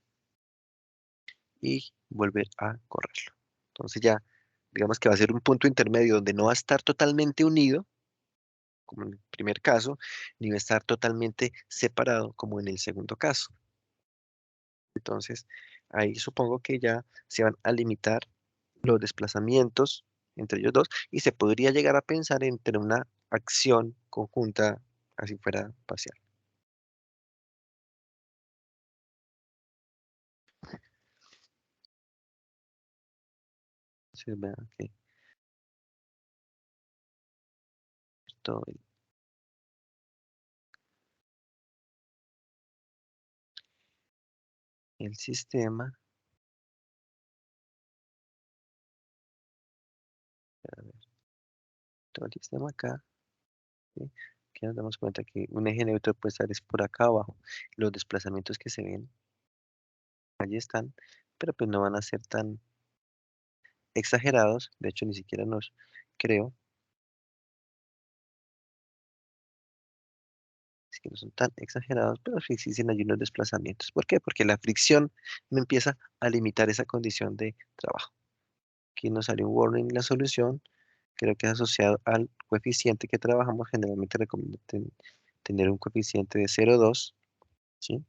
y volver a correrlo. Entonces ya, digamos que va a ser un punto intermedio donde no va a estar totalmente unido, como en el primer caso, ni va a estar totalmente separado, como en el segundo caso. Entonces, ahí supongo que ya se van a limitar los desplazamientos entre ellos dos y se podría llegar a pensar entre una acción conjunta, así fuera parcial. Entonces, vean que todo el sistema, a ver, todo el sistema acá, ¿sí? Que nos damos cuenta que un eje neutro puede estar es por acá abajo. Los desplazamientos que se ven, allí están, pero pues no van a ser tan exagerados. De hecho, ni siquiera nos creo. Es que no son tan exagerados, pero sí existen allí unos desplazamientos. ¿Por qué? Porque la fricción me empieza a limitar esa condición de trabajo. Aquí nos sale un warning en la solución, creo que es asociado al coeficiente que trabajamos. Generalmente recomiendo tener un coeficiente de 0,2, ¿sí?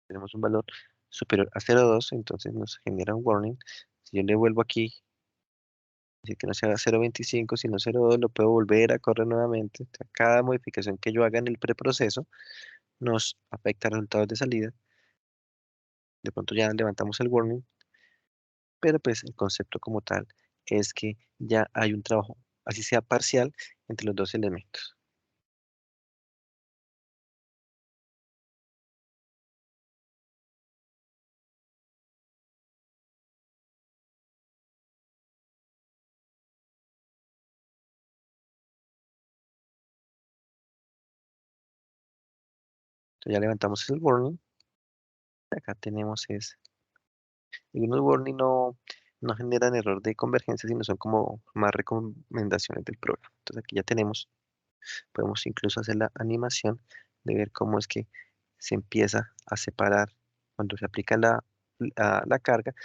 Tenemos un valor superior a 0,2, entonces nos genera un warning. Si yo le vuelvo aquí Así que no sea 0.25, sino 0.2, lo puedo volver a correr nuevamente. O sea, cada modificación que yo haga en el preproceso nos afecta a resultados de salida. De pronto ya levantamos el warning, pero pues el concepto como tal es que ya hay un trabajo, así sea parcial, entre los dos elementos. Entonces ya levantamos el warning. Acá tenemos es, y los warning no generan error de convergencia, sino son como más recomendaciones del programa. Entonces aquí ya tenemos, podemos incluso hacer la animación de ver cómo es que se empieza a separar cuando se aplica la carga,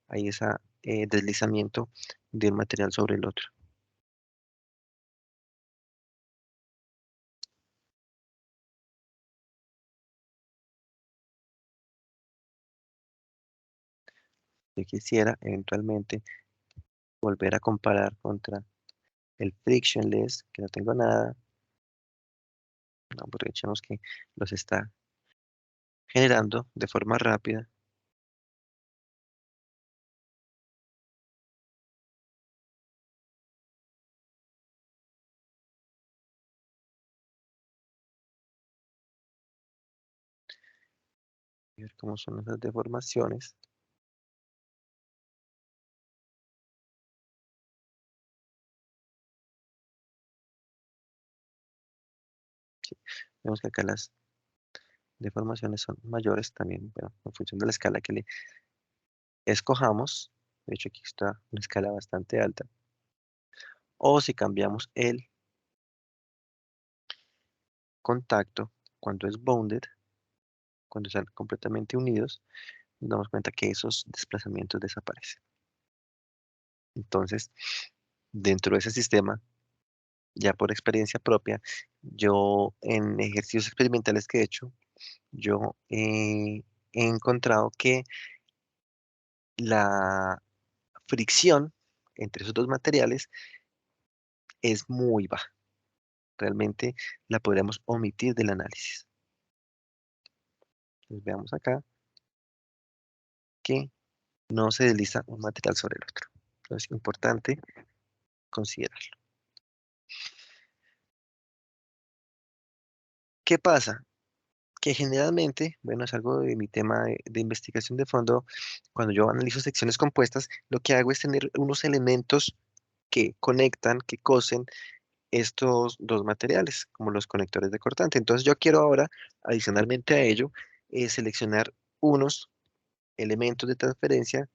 hay ese deslizamiento de un material sobre el otro. Yo quisiera eventualmente volver a comparar contra el frictionless, que no tengo nada, no, aprovechemos que los está generando de forma rápida. Ver cómo son esas deformaciones. Sí, vemos que acá las deformaciones son mayores también, bueno, en función de la escala que le escojamos. De hecho, aquí está una escala bastante alta. O si cambiamos el contacto cuando es bounded, cuando están completamente unidos, nos damos cuenta que esos desplazamientos desaparecen. Entonces, dentro de ese sistema, ya por experiencia propia, yo en ejercicios experimentales que he hecho, yo he encontrado que la fricción entre esos dos materiales es muy baja. Realmente la podríamos omitir del análisis. Entonces veamos acá que no se desliza un material sobre el otro. Entonces es importante considerarlo. ¿Qué pasa? Que generalmente, bueno, es algo de mi tema de investigación de fondo, cuando yo analizo secciones compuestas, lo que hago es tener unos elementos que conectan, que cosen estos dos materiales, como los conectores de cortante. Entonces yo quiero ahora, adicionalmente a ello, seleccionar unos elementos de transferencia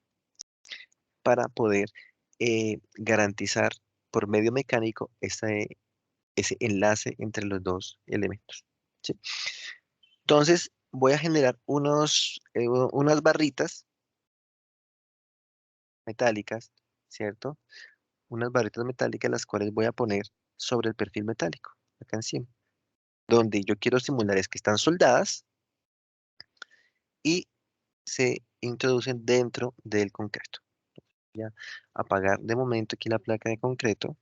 para poder garantizar por medio mecánico ese enlace entre los dos elementos. ¿Sí? Entonces voy a generar unas barritas metálicas, ¿cierto? Unas barritas metálicas las cuales voy a poner sobre el perfil metálico, acá encima, donde yo quiero simular es que están soldadas y se introducen dentro del concreto. Voy a apagar de momento aquí la placa de concreto.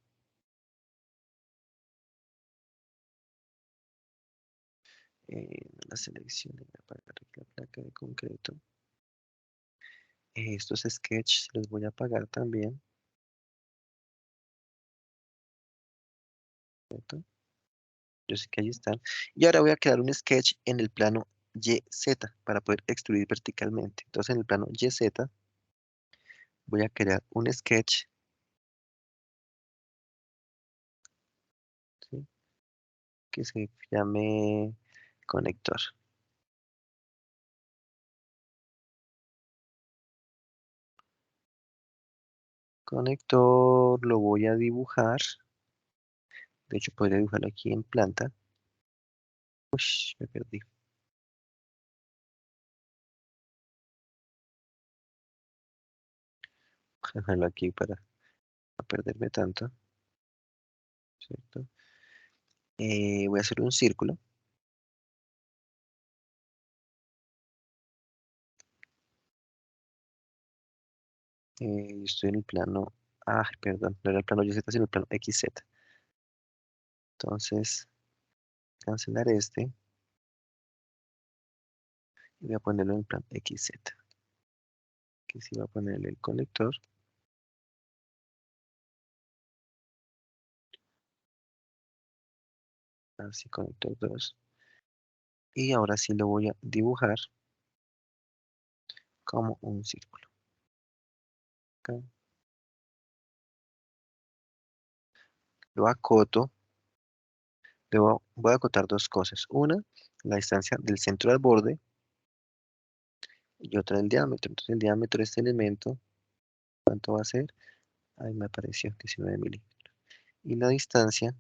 La selección de apagar aquí la placa de concreto. Estos sketches los voy a apagar también, ¿cierto? Yo sé que ahí están. Y ahora voy a crear un sketch en el plano YZ para poder extruir verticalmente. Entonces en el plano YZ voy a crear un sketch, ¿sí? Que se llame conector. Conector lo voy a dibujar. De hecho, podría dibujarlo aquí en planta. Uy, me perdí. Dejarlo aquí para no perderme tanto, ¿cierto? Voy a hacer un círculo. Estoy en el plano. Ah, perdón, no era el plano YZ, sino el plano XZ. Entonces, cancelar este y voy a ponerlo en el plano XZ. Aquí sí voy a ponerle el conector. Así, conector 2. Y ahora sí lo voy a dibujar como un círculo. Acá. Lo acoto. Voy a acotar dos cosas. Una, la distancia del centro al borde y otra el diámetro. Entonces el diámetro de este elemento, ¿cuánto va a ser? Ahí me apareció 19 milímetros. Y la distancia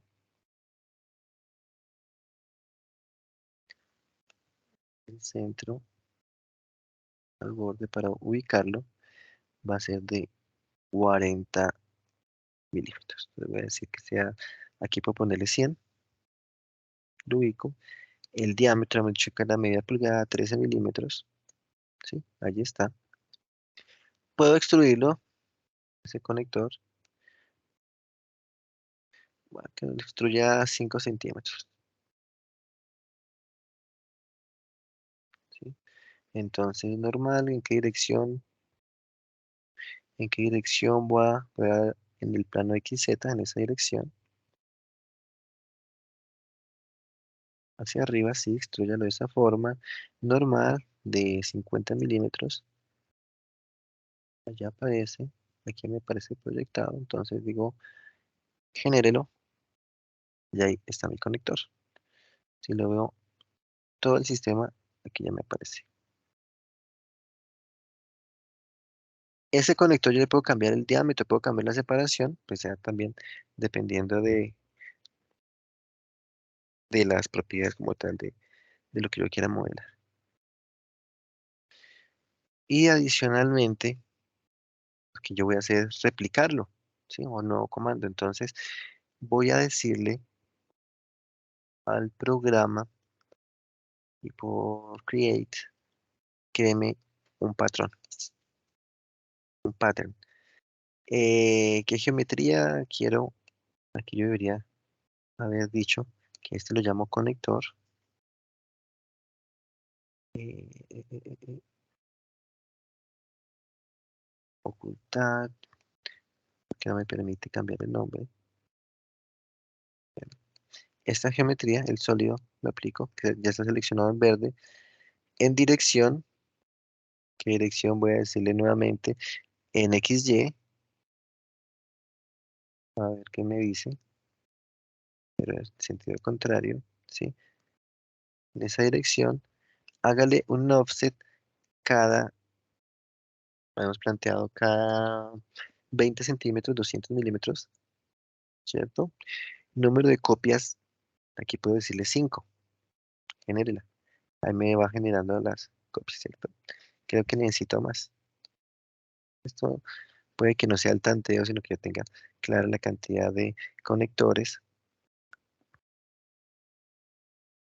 del centro al borde para ubicarlo va a ser de 40 milímetros. Entonces voy a decir que sea, aquí puedo ponerle 100, lo ubico. El diámetro, me checa la media pulgada, 13 milímetros. ¿Sí? Allí está. Puedo extruirlo, ese conector, bueno, que lo extruya 5 centímetros. ¿Sí? Entonces, normal, ¿en qué dirección? ¿En qué dirección en el plano XZ, en esa dirección? Hacia arriba, sí, extrúyalo de esa forma. Normal, de 50 milímetros. Allá aparece. Aquí me aparece proyectado. Entonces digo, genérelo. Y ahí está mi conector. Si lo veo todo el sistema, aquí ya me aparece. Ese conector yo le puedo cambiar el diámetro, puedo cambiar la separación, pues ya también dependiendo de las propiedades como tal de lo que yo quiera modelar. Y adicionalmente, lo que yo voy a hacer es replicarlo, ¿sí? O un nuevo comando. Entonces, voy a decirle al programa y por create, créeme un patrón, un pattern. ¿Qué geometría quiero? Aquí yo debería haber dicho que este lo llamo conector. Eh, eh, eh, eh, eh, ocultar, que no me permite cambiar el nombre. Esta geometría, el sólido, lo aplico, que ya está seleccionado en verde. En dirección, ¿qué dirección voy a decirle nuevamente? En XY, a ver qué me dice, pero en sentido contrario, ¿sí? En esa dirección, hágale un offset cada, hemos planteado cada 20 centímetros, 200 milímetros, ¿cierto? Número de copias, aquí puedo decirle 5, genérela. Ahí me va generando las copias, ¿cierto? Creo que necesito más. Esto puede que no sea el tanteo, sino que yo tenga clara la cantidad de conectores.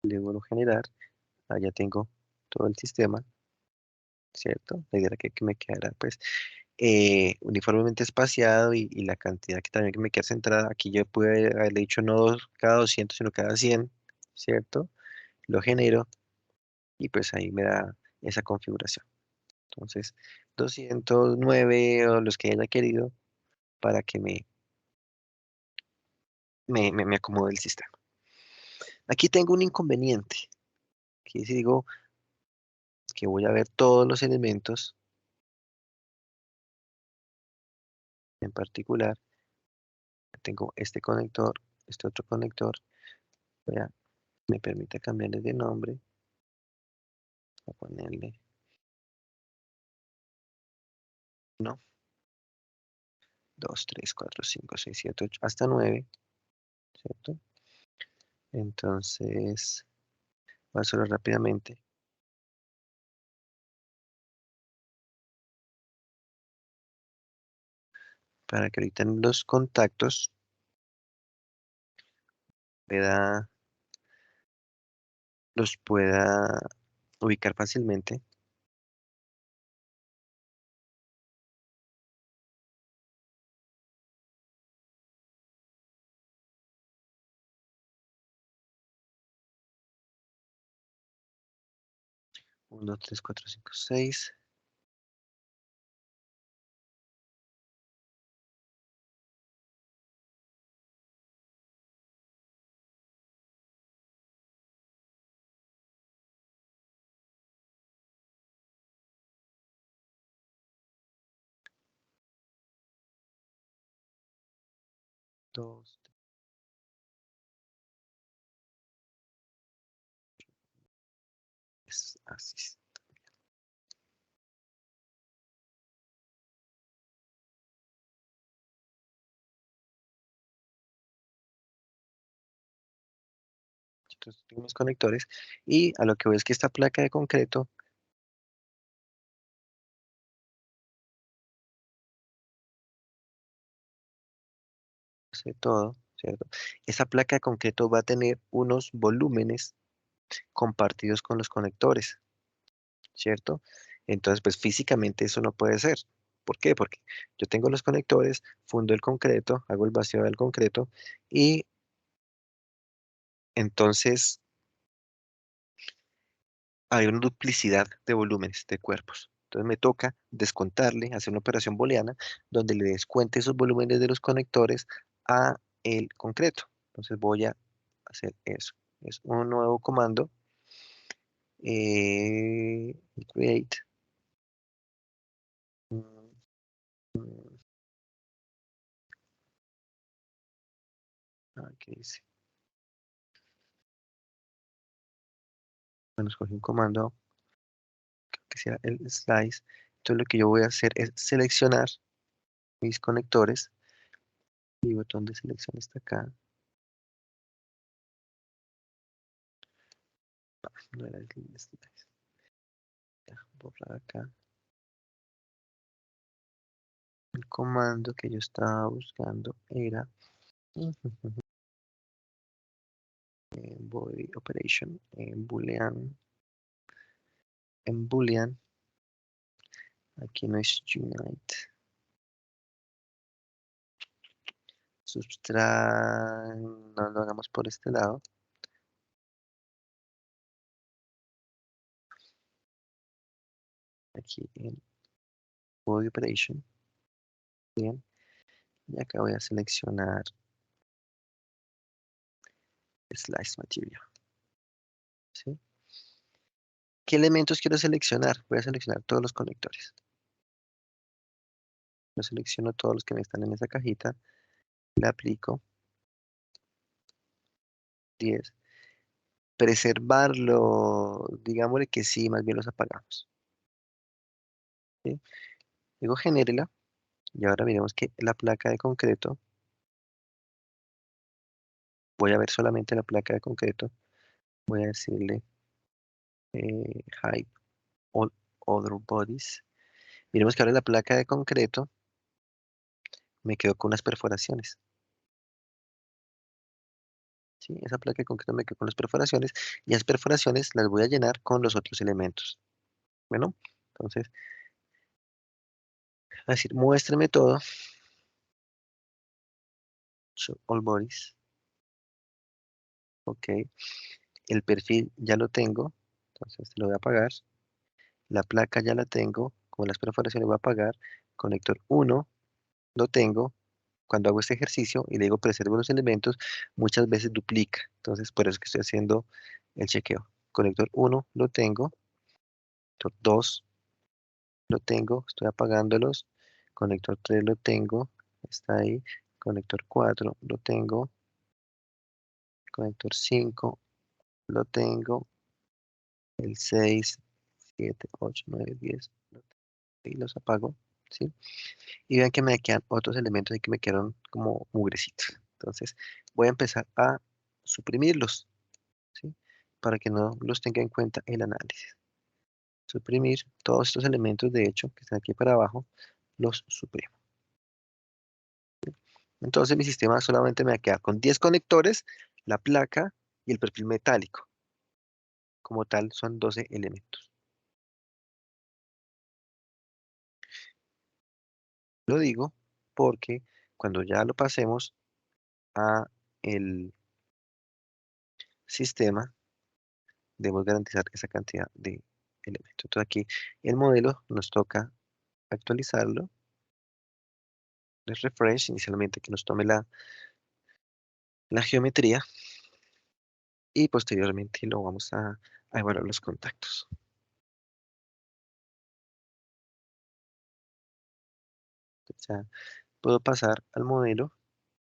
Le vuelvo a generar. Allá tengo todo el sistema, ¿cierto? La idea era que me quedara pues uniformemente espaciado y la cantidad que también que me queda centrada. Aquí yo pude haberle dicho no cada 200 sino cada 100, ¿cierto? Lo genero y pues ahí me da esa configuración. Entonces, 209 o los que haya querido para que me acomode el sistema. Aquí tengo un inconveniente. Aquí si digo que voy a ver todos los elementos en particular. Tengo este conector, este otro conector. Vea, me permite cambiarle de nombre. Voy a ponerle, no, 2 3 4 5 6 7 8 hasta 9, ¿cierto? Entonces, voy a hacerlo rápidamente para que ahorita en los contactos pueda, los pueda ubicar fácilmente. 1, 3, 4, 5, 6. Dos, tres, así. Entonces tengo mis conectores y a lo que veo es que esta placa de concreto hace todo, ¿cierto? Esa placa de concreto va a tener unos volúmenes compartidos con los conectores, ¿cierto? Entonces, pues físicamente eso no puede ser. ¿Por qué? Porque yo tengo los conectores, fundo el concreto, hago el vacío del concreto y entonces hay una duplicidad de volúmenes, de cuerpos. Entonces me toca descontarle, hacer una operación booleana donde le descuente esos volúmenes de los conectores a el concreto. Entonces voy a hacer eso. Es un nuevo comando, create. mm, mm, ¿Qué dice? Bueno, escogí un comando que sea el slice. Entonces lo que yo voy a hacer es seleccionar mis conectores. Mi botón de selección está acá. No era el slice. Ya, borrar acá. El comando que yo estaba buscando era body operation en boolean, aquí no es unite, subtract, no lo hagamos por este lado, aquí en body operation, bien, y acá voy a seleccionar slice material, ¿sí? ¿Qué elementos quiero seleccionar? Voy a seleccionar todos los conectores. Yo selecciono todos los que me están en esa cajita, le aplico 10. Preservarlo, digámosle que sí, más bien los apagamos, ¿sí? Digo genérela y ahora miremos que la placa de concreto, voy a ver solamente la placa de concreto, voy a decirle hide all other bodies. Miremos que ahora la placa de concreto me quedó con unas perforaciones, ¿sí? Esa placa de concreto me quedó con las perforaciones y las perforaciones las voy a llenar con los otros elementos. Bueno, entonces, a decir, muéstrame todo, show all bodies, ok, el perfil ya lo tengo, entonces lo voy a apagar. La placa ya la tengo, con las perforaciones voy a apagar. Conector 1 lo tengo. Cuando hago este ejercicio y le digo preservo los elementos, muchas veces duplica. Entonces, por eso es que estoy haciendo el chequeo. Conector 1 lo tengo. Conector 2 lo tengo. Estoy apagándolos. Conector 3 lo tengo. Está ahí. Conector 4 lo tengo. Conector 5 lo tengo. El 6, 7, 8, 9, 10. Y los apago. ¿Sí? Y vean que me quedan otros elementos y que me quedaron como mugrecitos. Entonces voy a empezar a suprimirlos, ¿sí? Para que no los tenga en cuenta el análisis. Suprimir todos estos elementos, de hecho, que están aquí para abajo, los suprimo. Entonces mi sistema solamente me va a quedar con 10 conectores, la placa y el perfil metálico. Como tal, son 12 elementos. Lo digo porque cuando ya lo pasemos a el sistema, debemos garantizar esa cantidad de elemento. Entonces aquí el modelo nos toca actualizarlo, le refresh inicialmente que nos tome la geometría y posteriormente lo vamos a evaluar los contactos. Ya puedo pasar al modelo,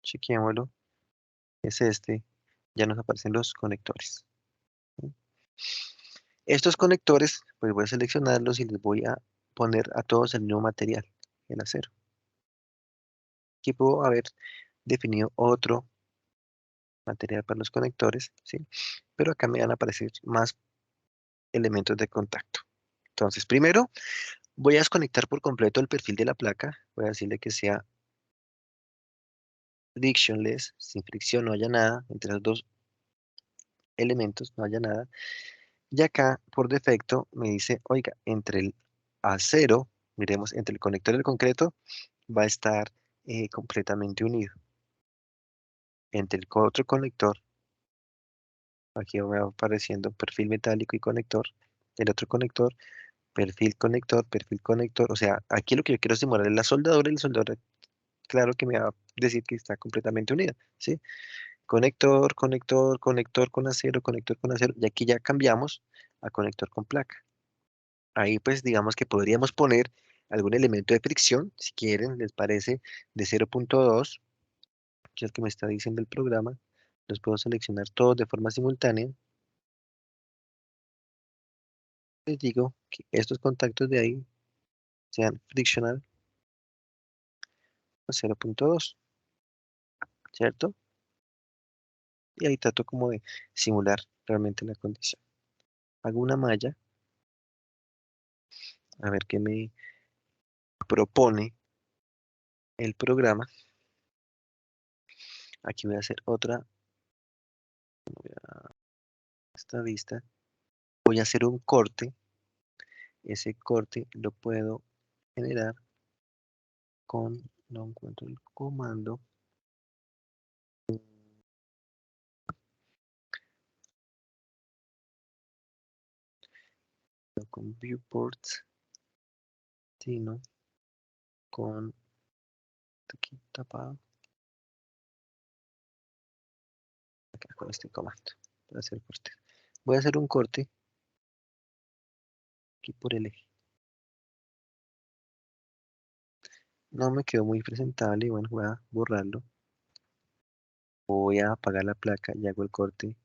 chequeémoslo, es este, ya nos aparecen los conectores. ¿Sí? Estos conectores, pues voy a seleccionarlos y les voy a poner a todos el mismo material, el acero. Aquí puedo haber definido otro material para los conectores, ¿sí? Pero acá me van a aparecer más elementos de contacto. Entonces, primero voy a desconectar por completo el perfil de la placa. Voy a decirle que sea frictionless, sin fricción, no haya nada, entre los dos elementos no haya nada. Y acá, por defecto, me dice, oiga, entre el acero, miremos, entre el conector y el concreto, va a estar completamente unido. Entre el otro conector, aquí va apareciendo perfil metálico y conector, el otro conector, perfil conector. O sea, aquí lo que yo quiero es simular es la soldadura y la soldadura, claro que me va a decir que está completamente unida, ¿sí? Conector, conector con acero, y aquí ya cambiamos a conector con placa. Ahí pues digamos que podríamos poner algún elemento de fricción, si quieren, les parece, de 0.2, que es el que me está diciendo el programa. Los puedo seleccionar todos de forma simultánea. Les digo que estos contactos de ahí sean frictional a 0.2, ¿cierto? Y ahí trato como de simular realmente la condición. Hago una malla, a ver qué me propone el programa. Aquí voy a hacer otra, voy a esta vista. Voy a hacer un corte. Ese corte lo puedo generar con, no encuentro el comando, no con viewports, sino con, aquí tapado, acá con este comando para hacer corte. Voy a hacer un corte aquí por el eje. No me quedó muy presentable y bueno, voy a borrarlo. Voy a apagar la placa y hago el corte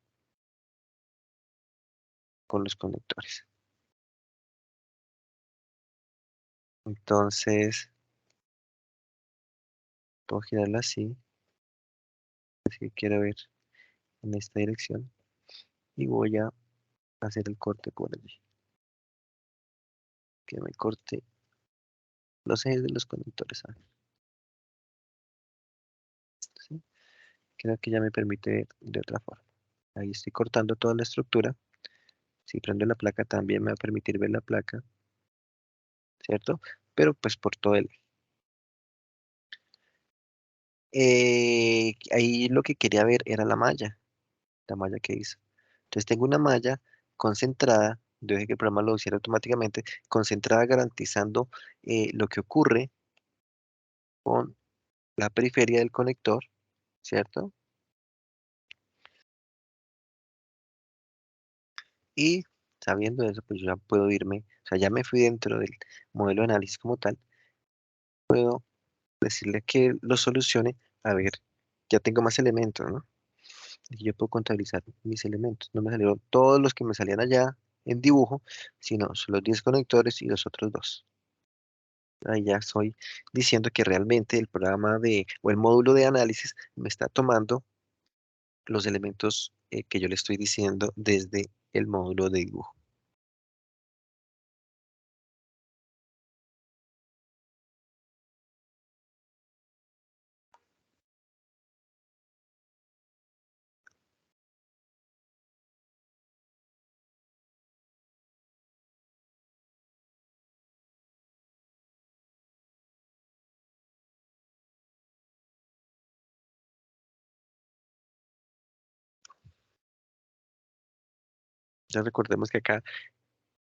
con los conectores. Entonces, puedo girarla así, así que quiero ver en esta dirección y voy a hacer el corte por allí. Que me corte los ejes de los conectores. ¿Sí? Creo que ya me permite ver de otra forma. Ahí estoy cortando toda la estructura. Si prendo la placa también me va a permitir ver la placa, ¿cierto? Pero pues por todo el... ahí lo que quería ver era la malla que hizo. Entonces tengo una malla concentrada, yo dejé que el programa lo hiciera automáticamente, concentrada garantizando lo que ocurre con la periferia del conector, ¿cierto? Y sabiendo eso, pues yo ya puedo irme, o sea, ya me fui dentro del modelo de análisis como tal, puedo decirle que lo solucione, a ver, ya tengo más elementos, ¿no? Y yo puedo contabilizar mis elementos. No me salieron todos los que me salían allá en dibujo, sino son los 10 conectores y los otros dos. Ahí ya estoy diciendo que realmente el programa o el módulo de análisis me está tomando los elementos que yo le estoy diciendo desde el módulo de dibujo. Ya recordemos que acá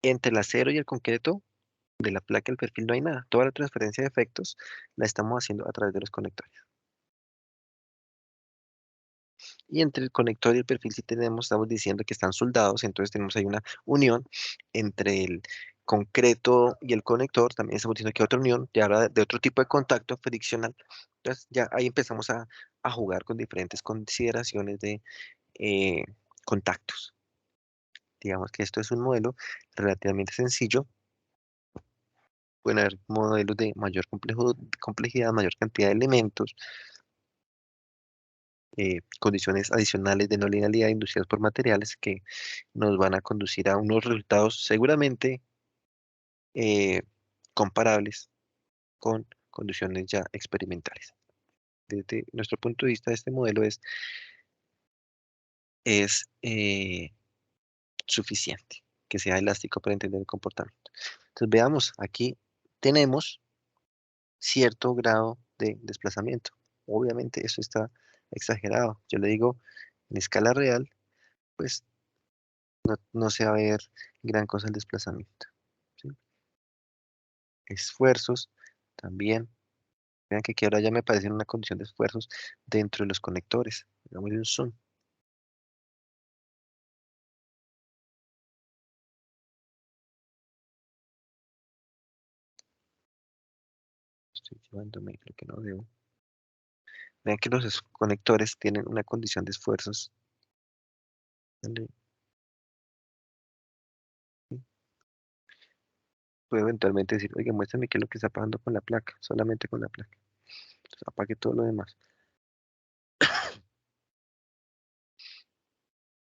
Entre el acero y el concreto de la placa del perfil no hay nada. Toda la transferencia de efectos la estamos haciendo a través de los conectores. Y entre el conector y el perfil sí tenemos, estamos diciendo que están soldados, entonces tenemos ahí una unión entre el concreto y el conector, también estamos diciendo que otra unión, ya habla de otro tipo de contacto friccional. Entonces ya ahí empezamos a jugar con diferentes consideraciones de eh, contactos. Digamos que esto es un modelo relativamente sencillo. Pueden haber modelos de mayor complejidad, mayor cantidad de elementos, condiciones adicionales de no linealidad inducidas por materiales que nos van a conducir a unos resultados seguramente eh, comparables con condiciones ya experimentales. Desde nuestro punto de vista, este modelo es suficiente, que sea elástico para entender el comportamiento. Entonces, veamos, aquí tenemos cierto grado de desplazamiento. Obviamente, eso está exagerado. Yo le digo, en escala real, pues no se va a ver gran cosa el desplazamiento. ¿Sí? Esfuerzos también. Vean que aquí ahora ya me aparece una condición de esfuerzos dentro de los conectores. Hagamos un zoom. Estoy llevándome lo que no debo. Vean que los conectores tienen una condición de esfuerzos. ¿Vale? ¿Sí? Puedo eventualmente decir, oiga, muéstrame qué es lo que está pasando con la placa, solamente con la placa. Entonces, apague todo lo demás.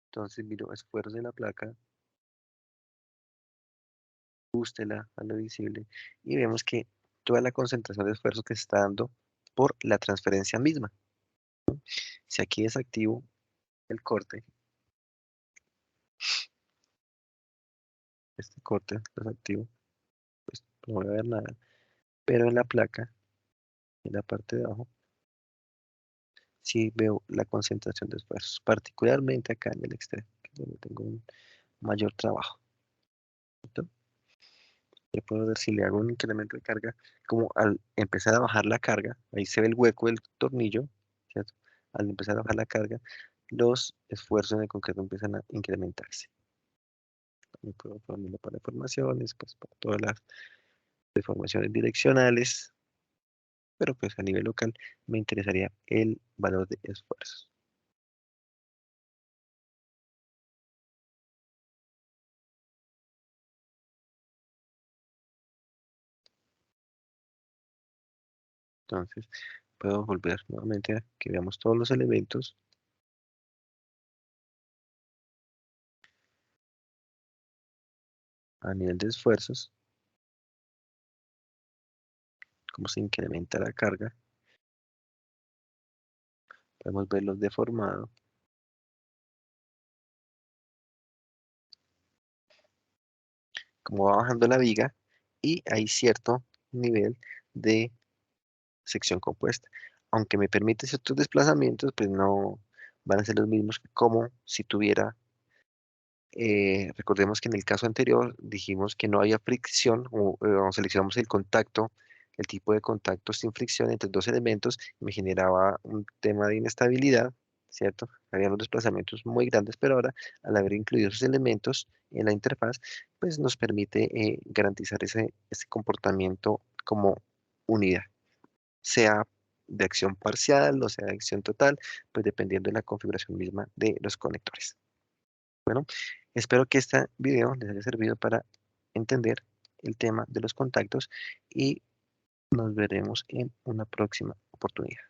Entonces miro esfuerzos de la placa, bústela a lo visible y vemos que toda la concentración de esfuerzo que se está dando por la transferencia misma. Si aquí desactivo el corte, este corte desactivo, pues no voy a ver nada. Pero en la placa, en la parte de abajo, sí veo la concentración de esfuerzos, particularmente acá en el extremo, que es donde tengo un mayor trabajo. ¿Cierto? Ya puedo ver si le hago un incremento de carga, como al empezar a bajar la carga, ahí se ve el hueco del tornillo, ¿cierto? Al empezar a bajar la carga, los esfuerzos en el concreto empiezan a incrementarse. También puedo ponerlo para deformaciones, pues para todas las deformaciones direccionales, pero pues a nivel local me interesaría el valor de esfuerzos. Entonces, puedo volver nuevamente a que veamos todos los elementos a nivel de esfuerzos, cómo se incrementa la carga. Podemos verlos deformados, cómo va bajando la viga y hay cierto nivel de sección compuesta. Aunque me permite ciertos desplazamientos, pues no van a ser los mismos que como si tuviera, recordemos que en el caso anterior dijimos que no había fricción o seleccionamos el contacto, el tipo de contacto sin fricción entre dos elementos, me generaba un tema de inestabilidad, ¿cierto? Había unos desplazamientos muy grandes, pero ahora al haber incluido esos elementos en la interfaz, pues nos permite garantizar ese comportamiento como unidad, sea de acción parcial o sea de acción total, pues dependiendo de la configuración misma de los conectores. Bueno, espero que este video les haya servido para entender el tema de los contactos y nos veremos en una próxima oportunidad.